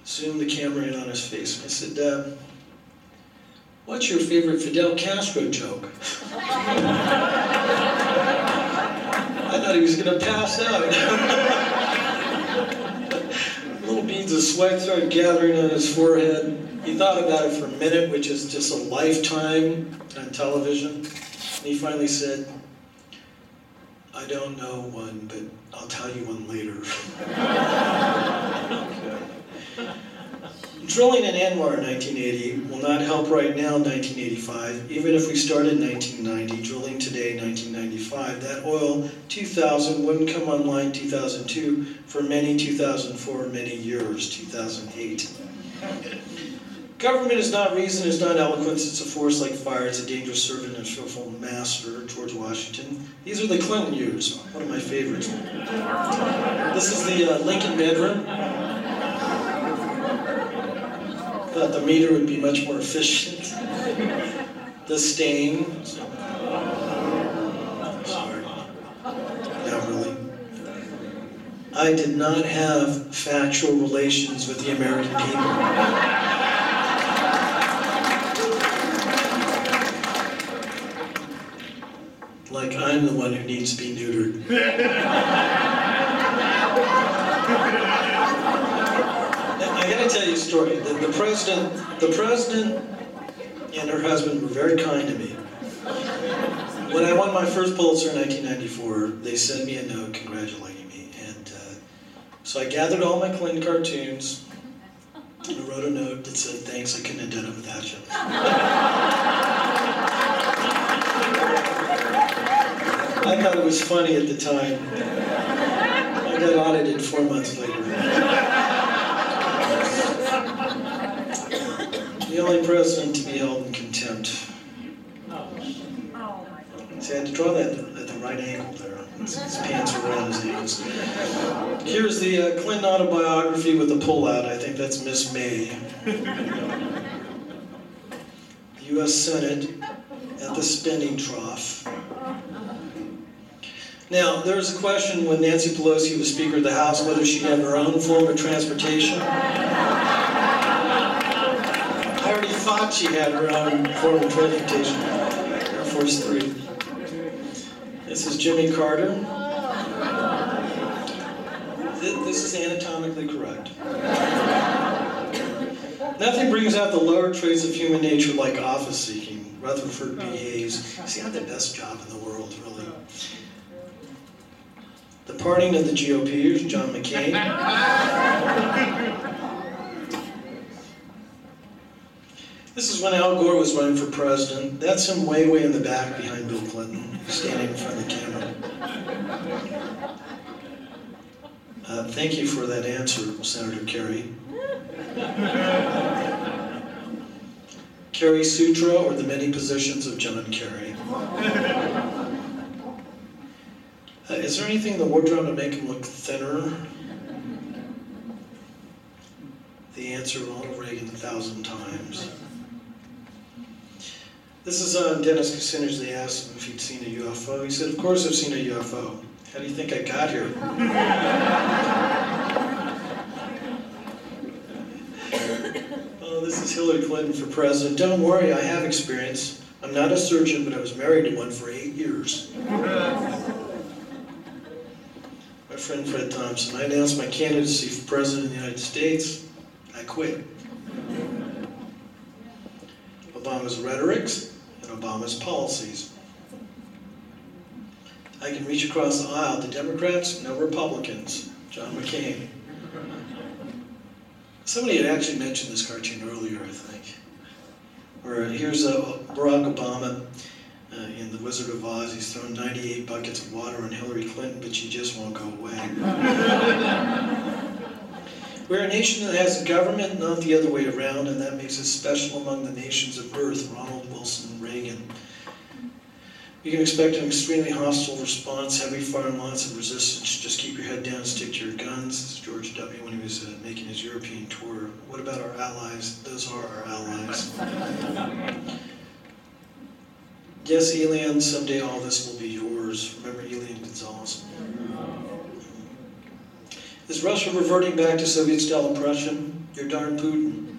C: zoomed the camera in on his face, and I said, what's your favorite Fidel Castro joke? I thought he was going to pass out. Little beads of sweat started gathering on his forehead. He thought about it for a minute, which is just a lifetime on television. And he finally said, I don't know one, but I'll tell you one later. Drilling in Anwar in 1980 will not help right now in 1985. Even if we started in 1990, drilling today, 1995, that oil 2000 wouldn't come online 2002, for many 2004, many years, 2008. Government is not reason, it's not eloquence, it's a force like fire, it's a dangerous servant and a fearful master, George Washington. These are the Clinton years, one of my favorites. This is the Lincoln bedroom. Thought the meter would be much more efficient. The stain. Sorry. Not really. I did not have factual relations with the American people. Like I'm the one who needs to be neutered. I gotta tell you a story. The president and her husband were very kind to me. When I won my first Pulitzer in 1994, they sent me a note congratulating me. And so I gathered all my Clinton cartoons and I wrote a note that said, thanks, I couldn't have done it without you. I thought it was funny at the time. I got audited 4 months later. The only president to be held in contempt. See, I had to draw that at the right angle there. His pants were around his ankles. Here's the Clinton autobiography with the pullout. I think that's Miss May. The U.S. Senate at the spending trough. Now, there was a question when Nancy Pelosi was Speaker of the House whether she'd have her own form of transportation. I already thought she had her own form of transportation. Air Force 3. This is Jimmy Carter. This is anatomically correct. Nothing brings out the lower traits of human nature like office seeking. Rutherford B. Hayes. See, I had the best job in the world, really. The parting of the GOP, here's John McCain. This is when Al Gore was running for president. That's him way in the back behind Bill Clinton, standing in front of the camera. Thank you for that answer, Senator Kerry. Kerry Sutra, or the many positions of John Kerry. Is there anything in the wardrobe to make him look thinner? The answer, Ronald Reagan 1,000 times. This is Dennis Kucinich. They asked him if he'd seen a UFO. He said, of course I've seen a UFO. How do you think I got here? Oh, this is Hillary Clinton for president. Don't worry, I have experience. I'm not a surgeon, but I was married to one for 8 years. My friend Fred Thompson, I announced my candidacy for President of the United States. I quit. Obama's rhetorics and Obama's policies. I can reach across the aisle to Democrats, no Republicans. John McCain. Somebody had actually mentioned this cartoon earlier, I think. Where here's Barack Obama in The Wizard of Oz. He's thrown 98 buckets of water on Hillary Clinton, but she just won't go away. We're a nation that has a government, not the other way around, and that makes us special among the nations of Earth, Ronald Wilson Reagan. You can expect an extremely hostile response, heavy fire and lots of resistance. Just keep your head down, stick to your guns. This is George W. when he was making his European tour. What about our allies? Those are our allies. Yes, Elian, someday all this will be yours. Remember Elian Gonzalez? Is Russia reverting back to Soviet-style oppression? You're darn Putin.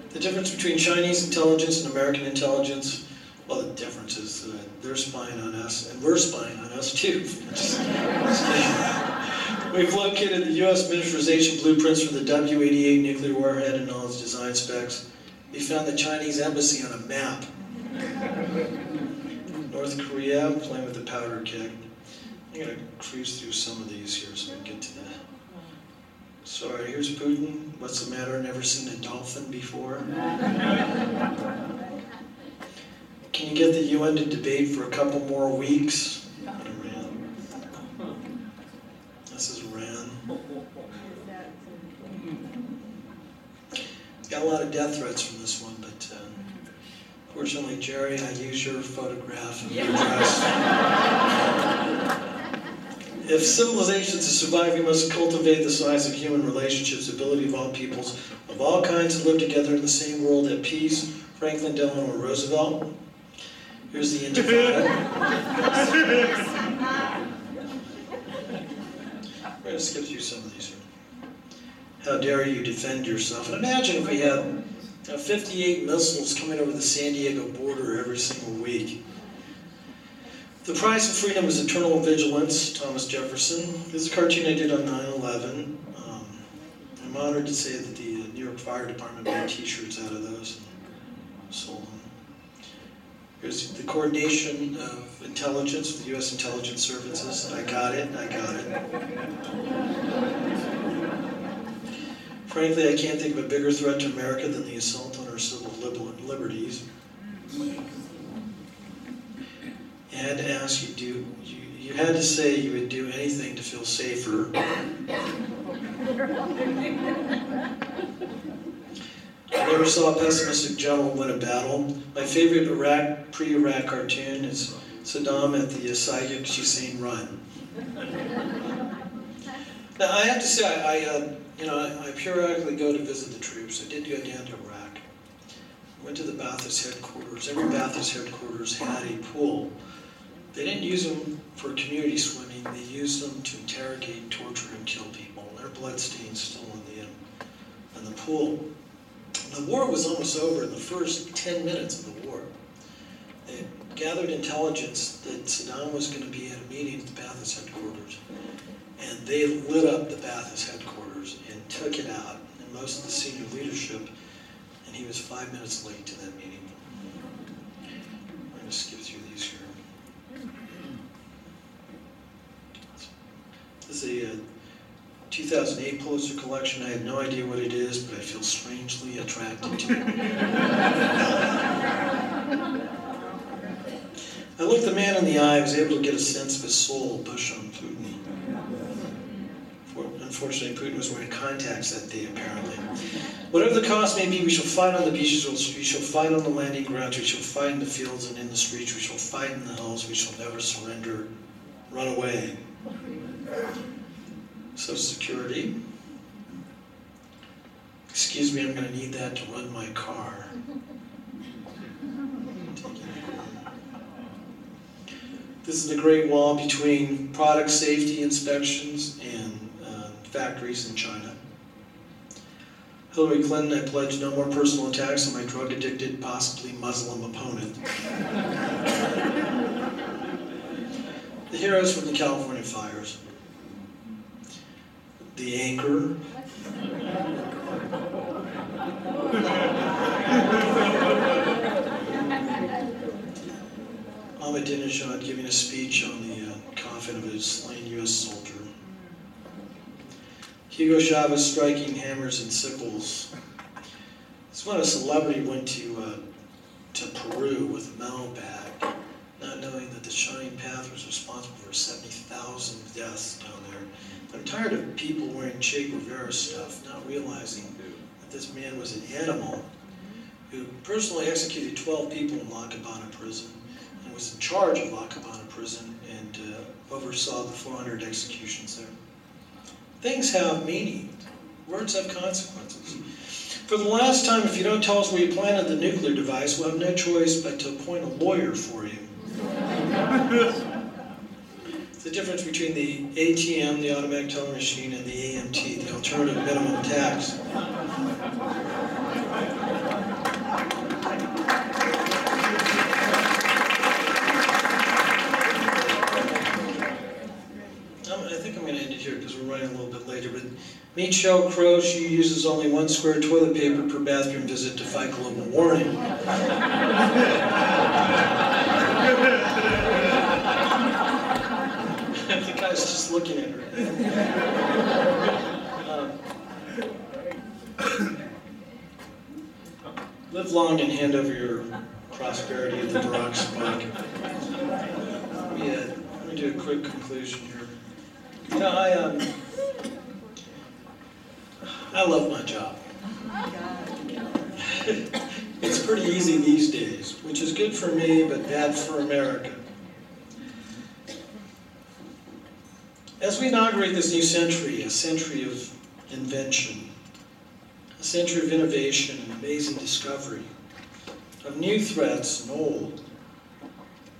C: The difference between Chinese intelligence and American intelligence, well, the difference is they're spying on us, and we're spying on us too. We've located the U.S. miniaturization blueprints for the W-88 nuclear warhead and all its design specs. We found the Chinese embassy on a map. North Korea, playing with the powder keg. I'm going to cruise through some of these here so we can get to that. Sorry, here's Putin. What's the matter? Never seen a dolphin before? Can you get the UN to debate for a couple more weeks? Iran. This is Iran. Got a lot of death threats from this one, but fortunately, Jerry, I use your photograph and your dress. If civilization is to survive, we must cultivate the size of human relationships, the ability of all peoples of all kinds to live together in the same world at peace. Franklin Delano Roosevelt. Here's the Intifada. We're going to skip through some of these here. How dare you defend yourself? And imagine if we had 58 missiles coming over the San Diego border every single week. The price of freedom is eternal vigilance, Thomas Jefferson. This is a cartoon I did on 9/11. I'm honored to say that the New York Fire Department made t-shirts out of those and sold them. Here's the coordination of intelligence with the U.S. intelligence services. I got it. Frankly, I can't think of a bigger threat to America than the assault on our civil liberties. I had to ask you, you had to say you would do anything to feel safer. I never saw a pessimistic general win a battle. My favorite pre-Iraq cartoon is Saddam at the Sayyid Hussein run. Now I have to say, I periodically go to visit the troops. I did go down to Iraq. Went to the Ba'athist headquarters. Every Ba'athist headquarters had a pool. They didn't use them for community swimming. They used them to interrogate, torture, and kill people. Their blood stains still in the pool. The war was almost over in the first 10 minutes of the war. They gathered intelligence that Saddam was going to be at a meeting at the Ba'athist headquarters, and they lit up the Ba'athist headquarters and took it out, and most of the senior leadership, and he was 5 minutes late to that meeting. I'm going to skip through these here. This is a 2008 Pulitzer collection. I have no idea what it is, but I feel strangely attracted to it. I looked the man in the eye. I was able to get a sense of his soul push on Putin. Unfortunately, Putin was wearing contacts that day, apparently. Whatever the cost may be, we shall fight on the beaches, we shall fight on the landing grounds, we shall fight in the fields and in the streets, we shall fight in the hills, we shall never surrender, run away. Social Security. Excuse me, I'm going to need that to run my car. This is the Great Wall between product safety inspections and factories in China. Hillary Clinton, I pledge no more personal attacks on my drug-addicted, possibly Muslim opponent. The heroes from the California fires. The anchor. Ahmadinejad giving a speech on the coffin of a slain U.S. soldier. Hugo Chavez striking hammers and sickles. It's when a celebrity went to Peru with a mellow bag, not knowing that the Shining Path was responsible for 70,000 deaths down there. I'm tired of people wearing Che Guevara stuff, not realizing that this man was an animal who personally executed 12 people in La Cabana prison and was in charge of La Cabana prison and oversaw the 400 executions there. Things have meaning. Words have consequences. For the last time, if you don't tell us where you planted the nuclear device, we'll have no choice but to appoint a lawyer for you. It's the difference between the ATM, the automatic teller machine, and the AMT, the alternative minimum tax. I think I'm going to end it here because we're running a little bit later, but meet Sheryl Crow. She uses only 1 square toilet paper per bathroom visit to fight global warming. The guy's just looking at her. Live long and hand over your prosperity at the Barack spike. Let me do a quick conclusion here. You know, I love my job. It's pretty easy these days, which is good for me, but bad for America. As we inaugurate this new century, a century of invention, a century of innovation and amazing discovery, of new threats and old,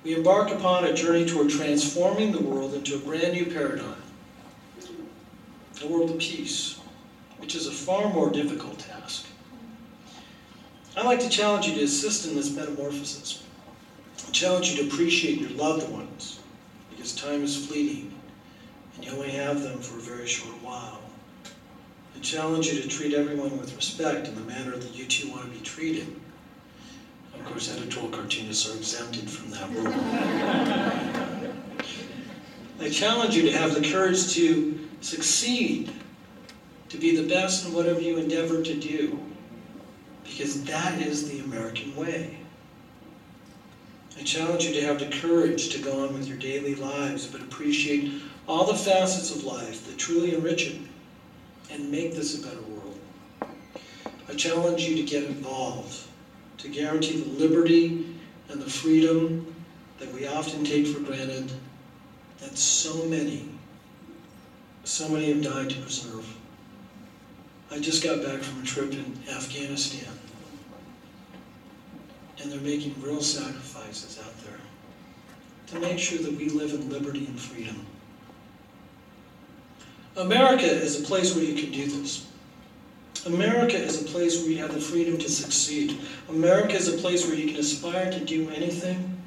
C: we embark upon a journey toward transforming the world into a brand new paradigm, a world of peace, which is a far more difficult task. I'd like to challenge you to assist in this metamorphosis. I challenge you to appreciate your loved ones, because time is fleeting, and you only have them for a very short while. I challenge you to treat everyone with respect in the manner that you too want to be treated. Of course, editorial cartoonists are exempted from that rule. I challenge you to have the courage to succeed, to be the best in whatever you endeavor to do, because that is the American way. I challenge you to have the courage to go on with your daily lives, but appreciate all the facets of life that truly enrich it and make this a better world. I challenge you to get involved, to guarantee the liberty and the freedom that we often take for granted, that so many have died to preserve. I just got back from a trip in Afghanistan, and they're making real sacrifices out there to make sure that we live in liberty and freedom. America is a place where you can do this. America is a place where you have the freedom to succeed. America is a place where you can aspire to do anything,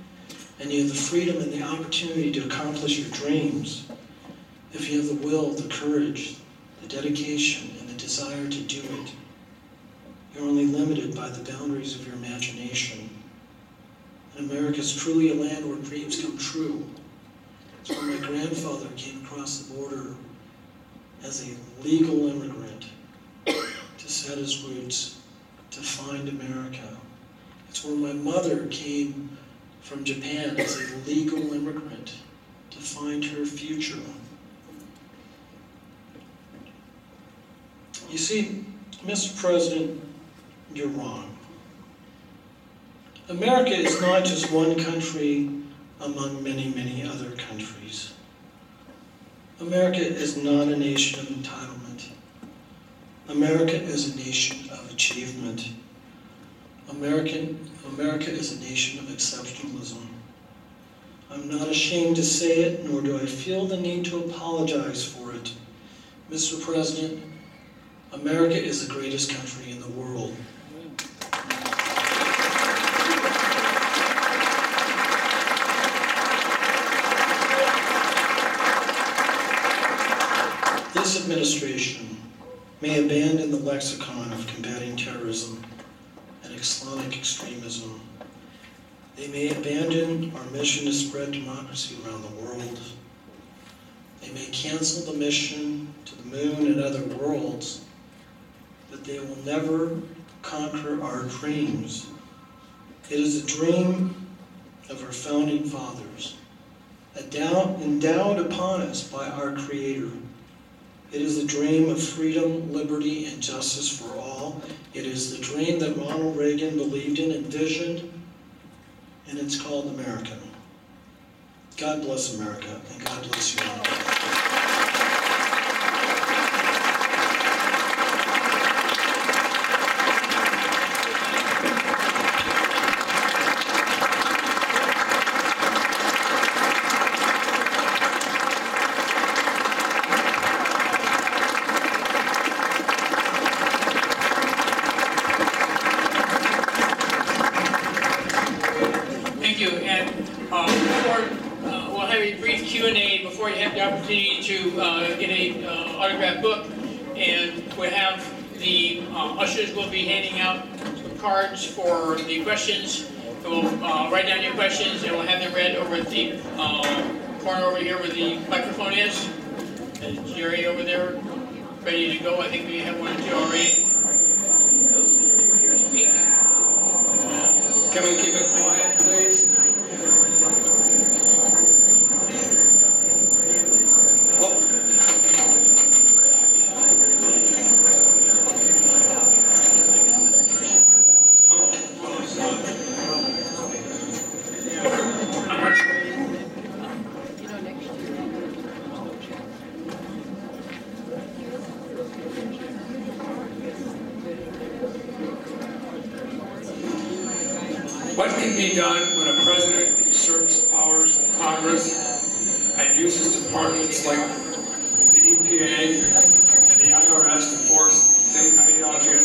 C: and you have the freedom and the opportunity to accomplish your dreams if you have the will, the courage, the dedication, and the desire to do it. You're only limited by the boundaries of your imagination. And America is truly a land where dreams come true. It's where my grandfather came across the border as a legal immigrant to set his roots, to find America. It's where my mother came from Japan as a legal immigrant to find her future. You see, Mr. President, you're wrong. America is not just one country among many, many other countries. America is not a nation of entitlement. America is a nation of achievement. America is a nation of exceptionalism. I'm not ashamed to say it, nor do I feel the need to apologize for it. Mr. President, America is the greatest country in the world. This administration may abandon the lexicon of combating terrorism and Islamic extremism. They may abandon our mission to spread democracy around the world. They may cancel the mission to the moon and other worlds, but they will never conquer our dreams. It is a dream of our founding fathers, endowed upon us by our Creator. It is the dream of freedom, liberty, and justice for all. It is the dream that Ronald Reagan believed in, envisioned, and it's called America. God bless America, and God bless you all.
A: We'll have a brief Q&A before you have the opportunity to get a autographed book, and we'll have the ushers will be handing out some cards for the questions. So we'll write down your questions, and we'll have them read over at the corner over here where the microphone is. And Jerry over there, ready to go. I think we have one or two already.
B: Can we keep it quiet, please? What can be done when a president usurps powers of Congress and uses departments like the EPA and the IRS to force same ideology?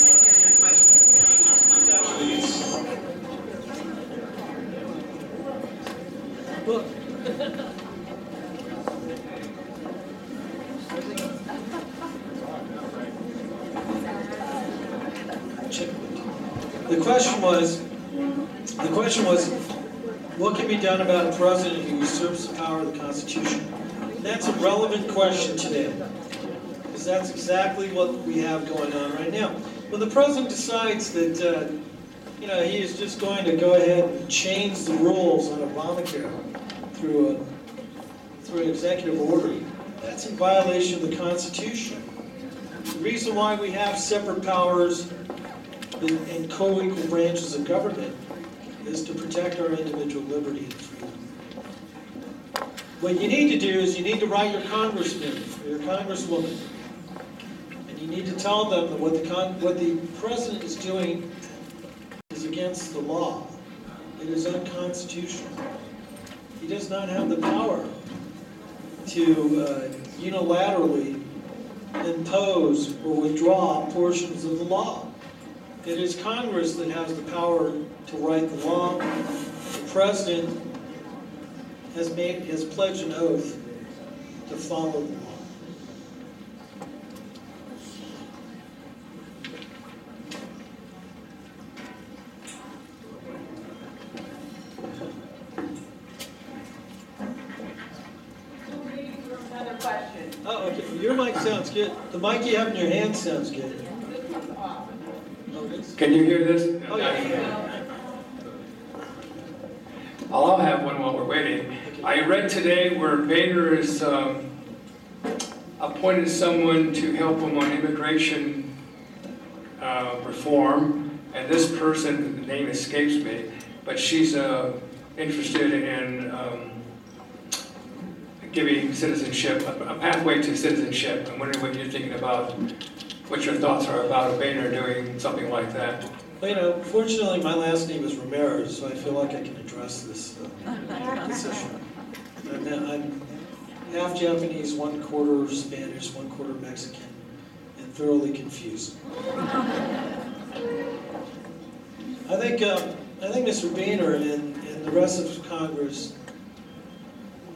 C: Look. The question was, what can be done about a president who usurps the power of the Constitution? And that's a relevant question today, because that's exactly what we have going on right now. When the president decides that he is just going to go ahead and change the rules on Obamacare through an executive order, that's in violation of the Constitution. The reason why we have separate powers and co-equal branches of government is to protect our individual liberty and freedom. What you need to do is you need to write your congressman or your congresswoman, and you need to tell them that what the president is doing is against the law. It is unconstitutional. He does not have the power to unilaterally impose or withdraw portions of the law. It is Congress that has the power to write the law. The President has pledged an oath to follow the law.
D: Another question.
C: Oh, okay. Your mic sounds good. The mic you have in your hand sounds good.
D: This one's off.
B: Can you hear this?
C: Oh, yeah.
B: I'll have one while we're waiting. I read today where Boehner has appointed someone to help him on immigration reform, and this person, the name escapes me, but she's interested in giving citizenship, a pathway to citizenship. I'm wondering what you're thinking about, what your thoughts are about Boehner doing something like that.
C: Well, fortunately, my last name is Ramirez, so I feel like I can address this issue. I'm half Japanese, 1/4 Spanish, 1/4 Mexican, and thoroughly confused. I think Mr. Boehner and the rest of Congress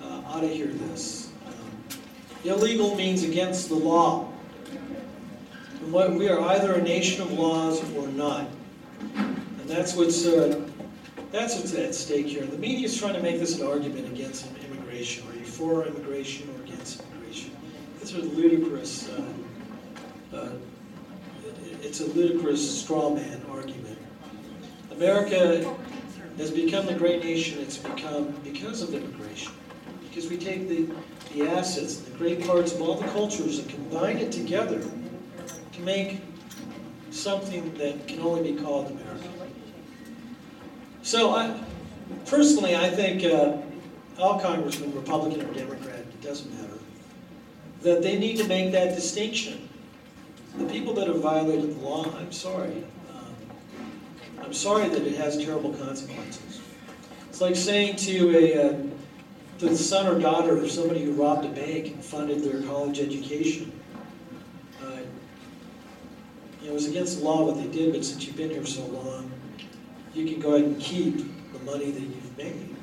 C: ought to hear this. Illegal means against the law. And we are either a nation of laws or not. And that's what's at stake here. The media is trying to make this an argument against immigration. Are you for immigration or against immigration? It's a ludicrous, straw man argument. America has become the great nation it's become because of immigration. Because we take the assets, the great parts of all the cultures and combine it together to make something that can only be called America. So personally, I think all congressmen, Republican or Democrat, it doesn't matter, that they need to make that distinction. The people that have violated the law, I'm sorry. I'm sorry that it has terrible consequences. It's like saying to the son or daughter of somebody who robbed a bank and funded their college education, it was against the law what they did, but since you've been here so long, you can go ahead and keep the money that you've made.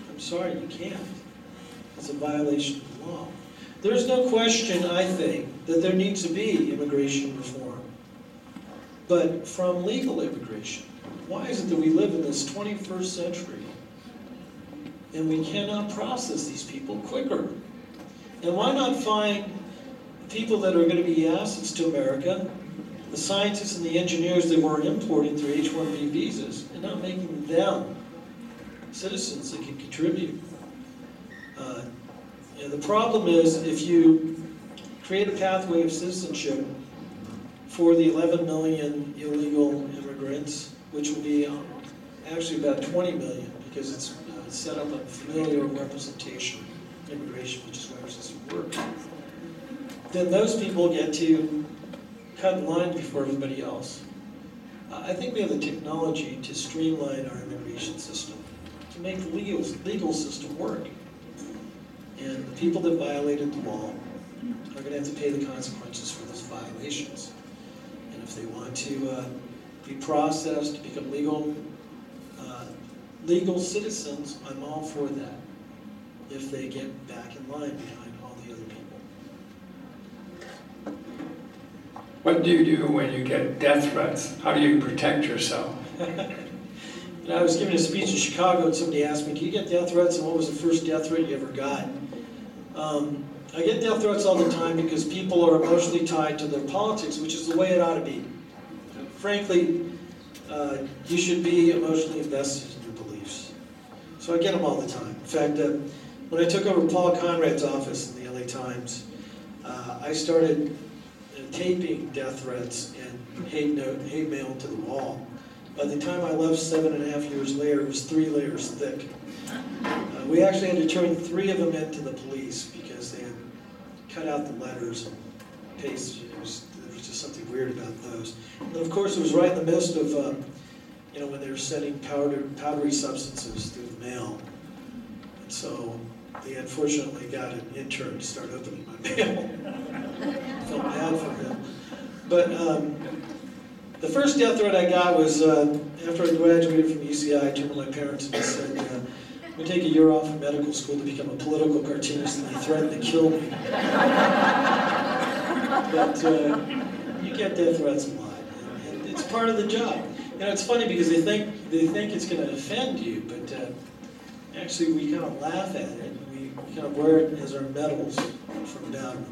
C: I'm sorry, you can't. It's a violation of the law. There's no question, I think, that there needs to be immigration reform. But from legal immigration, why is it that we live in this 21st century and we cannot process these people quicker? And why not find people that are going to be assets to America, the scientists and the engineers that we're importing through H-1B visas, and not making them citizens that can contribute? And the problem is, if you create a pathway of citizenship for the 11 million illegal immigrants, which will be actually about 20 million, because it's set up on familial representation immigration, which is why our system works, then those people get to cut in line before everybody else. I think we have the technology to streamline our immigration system, to make the legal system work. And the people that violated the law are going to have to pay the consequences for those violations. And if they want to be processed to become legal citizens, I'm all for that, if they get back in line behind all the other people.
B: What do you do when you get death threats? How do you protect yourself?
C: I was giving a speech in Chicago and somebody asked me, do you get death threats, and what was the first death threat you ever got? I get death threats all the time because people are emotionally tied to their politics, which is the way it ought to be. Frankly, you should be emotionally invested in your beliefs. So I get them all the time. In fact, when I took over Paul Conrad's office in the LA Times, I started taping death threats and hate mail to the wall. By the time I left 7.5 years later, it was 3 layers thick. We actually had to turn 3 of them into the police because they had cut out the letters and pasted. There was just something weird about those. And of course, it was right in the midst of, when they were sending powdery substances through the mail. And so they unfortunately got an intern to start opening my mail. Felt bad for him. But the first death threat I got was after I graduated from UCI. I turned to my parents and I said, I'm going to take a year off from medical school to become a political cartoonist, and they threatened to kill me. But you get death threats a lot, and it's part of the job. It's funny because they think it's going to offend you, but actually we kind of laugh at it. We kind of wear it as our medals from down.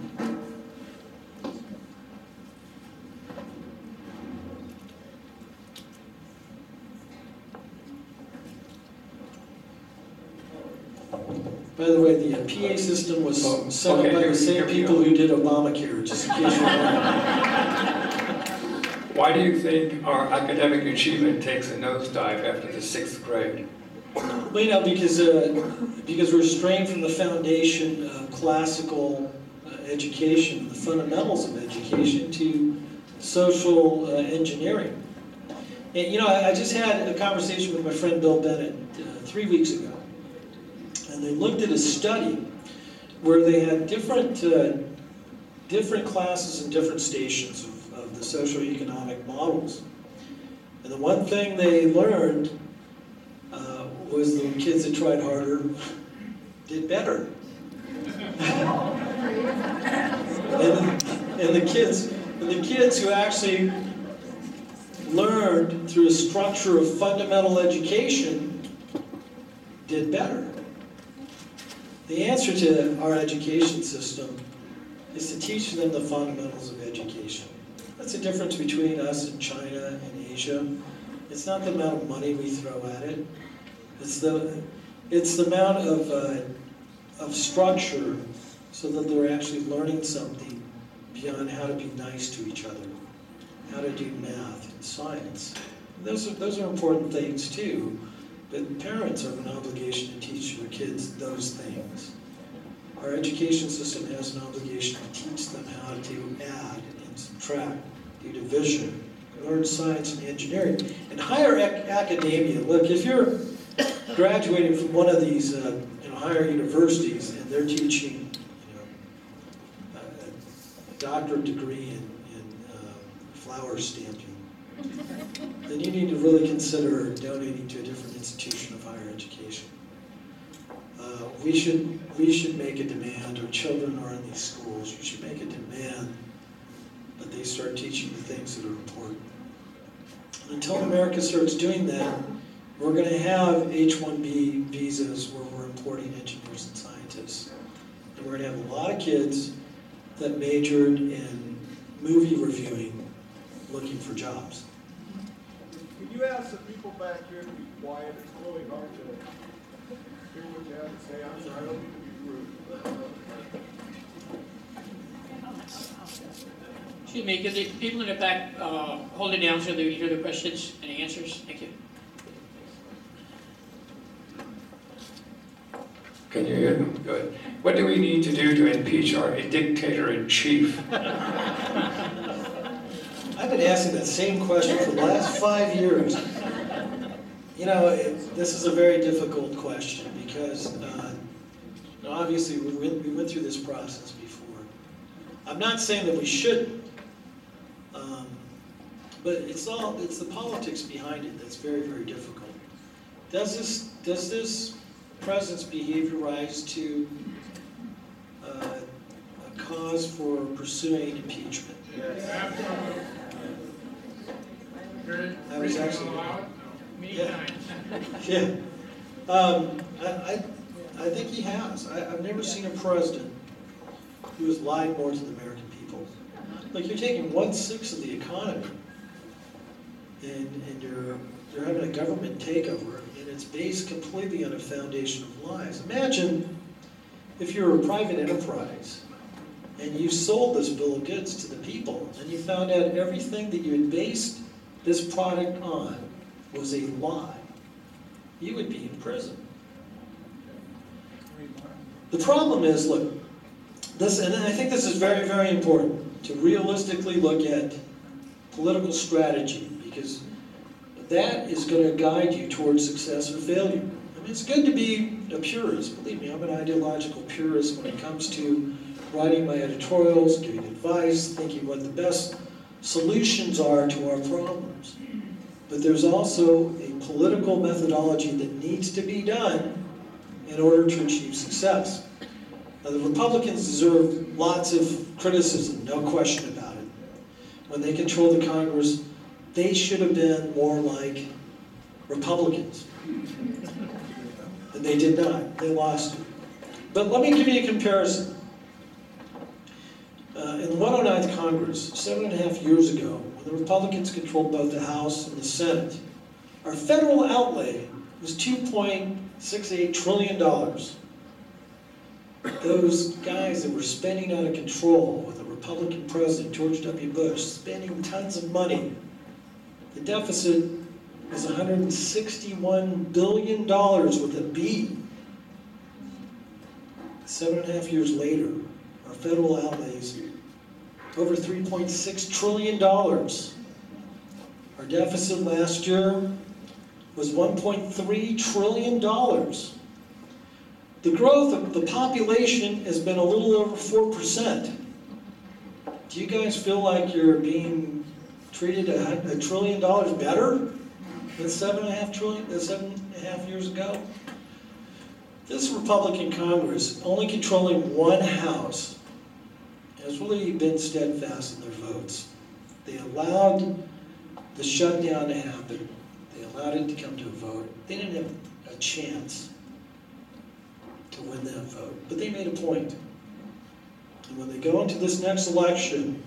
C: By the way, the PA system was set up by the same people who did Obamacare, just in case you're wondering.
B: Why do you think our academic achievement takes a nosedive after the 6th grade?
C: Well, because we're straying from the foundation of classical education, the fundamentals of education, to social engineering. And I just had a conversation with my friend Bill Bennett 3 weeks ago. And they looked at a study where they had different different classes and different stations of the socioeconomic models. And the one thing they learned was the kids that tried harder did better. and the kids who actually learned through a structure of fundamental education did better. The answer to our education system is to teach them the fundamentals of education. That's the difference between us and China and Asia. It's not the amount of money we throw at it. It's the amount of structure so that they're actually learning something beyond how to be nice to each other, how to do math and science. Those are important things too, but parents have an obligation to teach their kids those things. Our education system has an obligation to teach them how to add and subtract, do division, learn science and engineering. And higher academia, look, if you're graduating from one of these higher universities and they're teaching a doctorate degree in flower stamping, then you need to really consider donating to a different institution of higher education. We should make a demand. Our children are in these schools. We should make a demand that they start teaching the things that are important. Until America starts doing that, we're going to have H-1B visas where we're importing engineers and scientists. And we're going to have a lot of kids that majored in movie reviewing looking for jobs.
E: Can you ask the people back here to be quiet? It's really hard to hear what you have to say. I'm sorry, I don't mean to be rude.
A: Excuse me, can the people in the back hold it down so they can hear the questions and answers? Thank you.
B: Can you hear them? Good. What do we need to do to impeach our dictator-in-chief?
C: I've been asking that same question for the last 5 years. You know, this is a very difficult question because obviously we went through this process before. I'm not saying that we shouldn't, but it's the politics behind it that's very, very difficult. Does this president's behavior rise to a cause for pursuing impeachment? I was actually, yeah. I think he has. I've never seen a president who has lied more to the American people. Like, you're taking 1/6 of the economy, and you're having a government takeover, and it's based completely on a foundation of lies. Imagine if you're a private enterprise and you sold this bill of goods to the people, and you found out everything that you had based this product on was a lie. You would be in prison. The problem is, look, this, and I think this is very, very important, to realistically look at political strategy, because that is going to guide you towards success or failure. I mean, it's good to be a purist. Believe me, I'm an ideological purist when it comes to writing my editorials, giving advice, thinking what the best solutions are to our problems. But there's also a political methodology that needs to be done in order to achieve success. Now, the Republicans deserve lots of criticism, no question about it. When they controlled the Congress, they should have been more like Republicans. And they did not. They lost it. But let me give you a comparison. In the 109th Congress, 7.5 years ago, when the Republicans controlled both the House and the Senate, our federal outlay was $2.68 trillion. Those guys that were spending out of control with the Republican president, George W. Bush, spending tons of money. The deficit was $161 billion with a B. 7.5 years later, our federal outlays over $3.6 trillion. Our deficit last year was $1.3 trillion. The growth of the population has been a little over 4%. Do you guys feel like you're being treated $1 trillion better than 7.5 years ago? This Republican Congress, only controlling one house, has really been steadfast in their votes. They allowed the shutdown to happen. They allowed it to come to a vote. They didn't have a chance to win that vote, but they made a point. And when they go into this next election,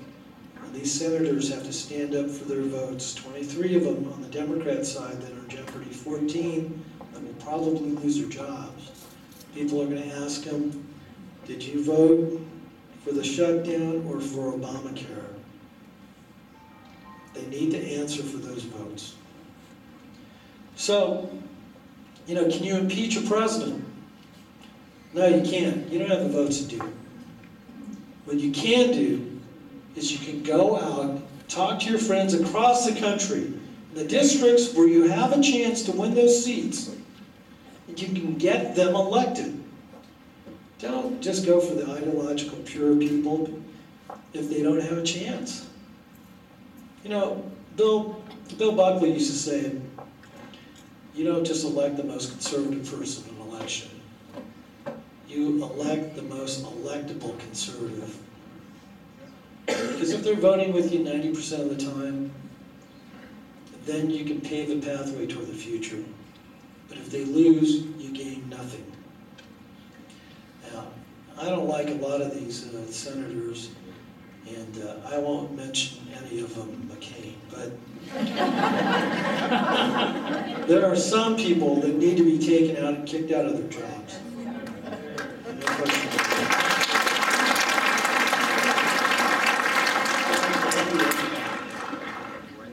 C: and these senators have to stand up for their votes, 23 of them on the Democrat side that are in jeopardy, 14 that will probably lose their jobs. People are going to ask them, did you vote for the shutdown or for Obamacare? They need to answer for those votes. So, can you impeach a president? No, you can't. You don't have the votes to do it. What you can do is you can go out, talk to your friends across the country, in the districts where you have a chance to win those seats, and you can get them elected. Don't just go for the ideological, pure people if they don't have a chance. Bill Buckley used to say, you don't just elect the most conservative person in an election. You elect the most electable conservative. Because if they're voting with you 90% of the time, then you can pave the pathway toward the future. But if they lose, you gain nothing. Now, I don't like a lot of these senators, and I won't mention any of them McCain, but there are some people that need to be taken out and kicked out of their jobs. No question.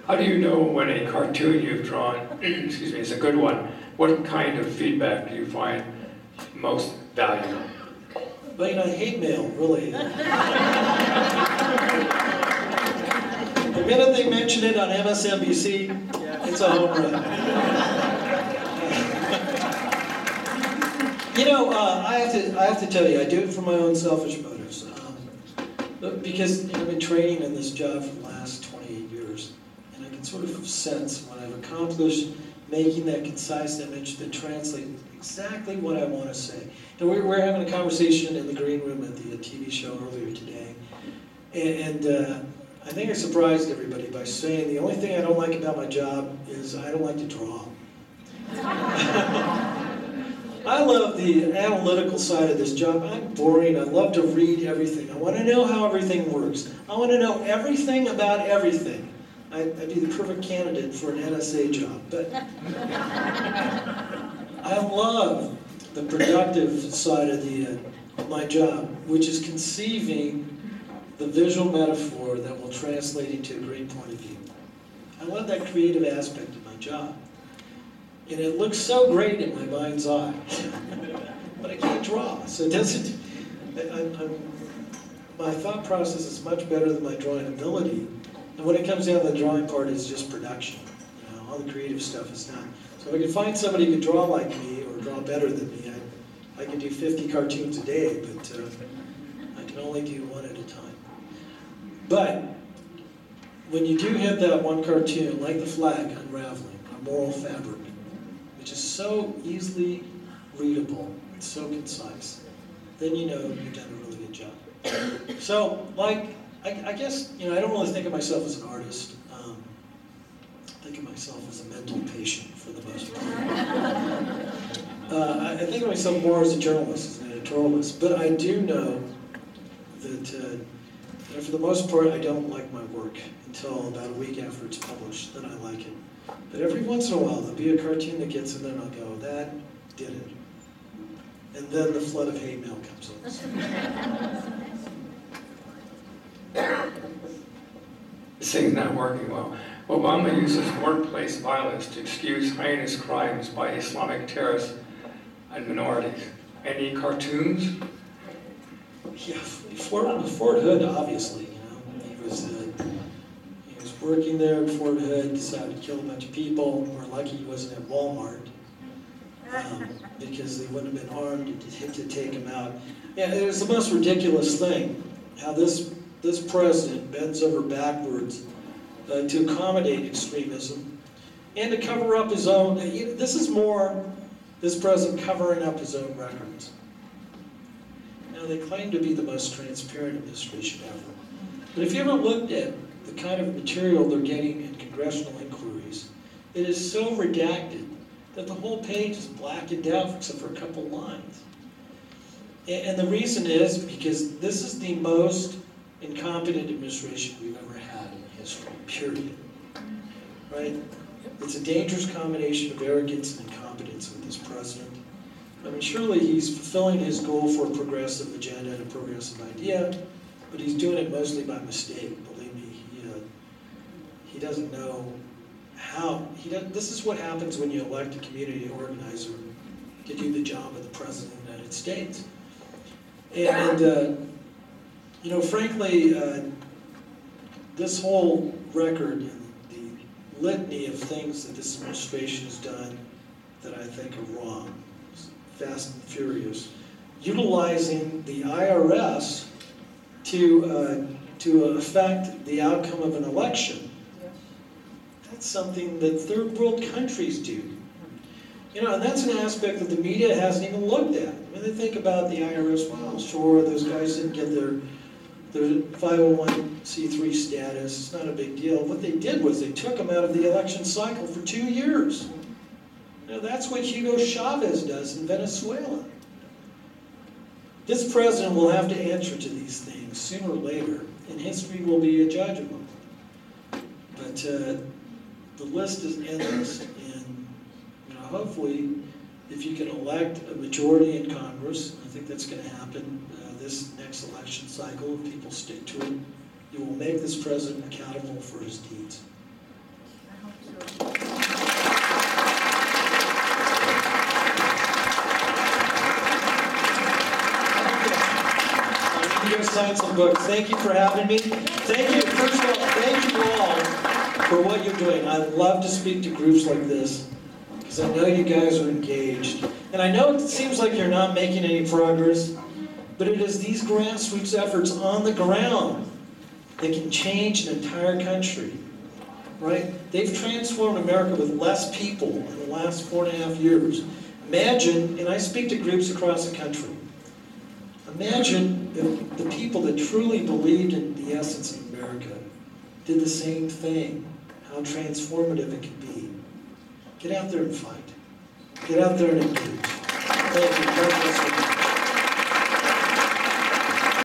B: How do you know when a cartoon you've drawn, excuse me, is a good one? What kind of feedback do you find most valuable?
C: Well, hate mail, really. The minute they mention it on MSNBC, it's a home run. I have to tell you, I do it for my own selfish motives. Because I've been training in this job for the last 28 years, and I can sort of sense when I've accomplished making that concise image that translates exactly what I want to say. And we're having a conversation in the green room at the TV show earlier today, and I think I surprised everybody by saying the only thing I don't like about my job is I don't like to draw. I love the analytical side of this job. I'm boring. I love to read everything. I want to know how everything works. I want to know everything about everything. I'd be the perfect candidate for an NSA job. But I love the productive side of my job, which is conceiving the visual metaphor that will translate into a great point of view. I love that creative aspect of my job. And it looks so great in my mind's eye. But I can't draw, so it doesn't... my thought process is much better than my drawing ability. And when it comes down to the drawing part, it's just production. All the creative stuff is done. So if I could find somebody who could draw like me, or draw better than me, I could do 50 cartoons a day, but I can only do one at a time. But when you do hit that one cartoon, like the flag unraveling, a moral fabric, which is so easily readable and so concise, then you know you've done a really good job. So, I guess, I don't really think of myself as an artist. I think of myself as a mental patient for the most part. I think of myself more as a journalist, as an editorialist, but I do know that for the most part I don't like my work until about a week after it's published, then I like it. But every once in a while there'll be a cartoon that gets in there and I'll go, that did it. And then the flood of hate mail comes in.
B: This thing's not working well. Obama uses workplace violence to excuse heinous crimes by Islamic terrorists and minorities. Any cartoons?
C: Yeah, Fort Hood, obviously. He was working there at Fort Hood, decided to kill a bunch of people. We're lucky he wasn't at Walmart, because they wouldn't have been armed to take him out. Yeah, it was the most ridiculous thing, how this this president bends over backwards to accommodate extremism and to cover up his own. This is more this president covering up his own records. Now, they claim to be the most transparent administration ever. But if you ever looked at the kind of material they're getting in congressional inquiries, it is so redacted that the whole page is blackened out except for a couple lines. And the reason is because this is the most incompetent administration we've ever had in history, period. Right? It's a dangerous combination of arrogance and incompetence with this president. I mean, surely he's fulfilling his goal for a progressive agenda and a progressive idea, but he's doing it mostly by mistake. Believe me, he doesn't know how. This is what happens when you elect a community organizer to do the job of the President of the United States. And you know, frankly, this whole record and the litany of things that this administration has done that I think are wrong, fast and furious, utilizing the IRS to affect the outcome of an election. That's something that third world countries do. You know, and that's an aspect that the media hasn't even looked at. I mean, they think about the IRS, well, sure, those guys didn't get their 501c3 status, it's not a big deal. What they did was they took them out of the election cycle for 2 years. You know, that's what Hugo Chavez does in Venezuela. This president will have to answer to these things sooner or later, and history will be a judge of them. But the list is endless, and you know, hopefully, if you can elect a majority in Congress, I think that's going to happen this next election cycle, if people stick to it, you will make this president accountable for his deeds. You guys signed some books. Thank you for having me. Thank you, first of all, thank you all for what you're doing. I love to speak to groups like this because I know you guys are engaged. And I know it seems like you're not making any progress, but it is these grassroots efforts on the ground that can change an entire country, right? They've transformed America with less people in the last 4.5 years. Imagine, and I speak to groups across the country, imagine if the people that truly believed in the essence of America did the same thing, how transformative it could be. Get out there and fight. Get out there and engage. Thank you. God bless you.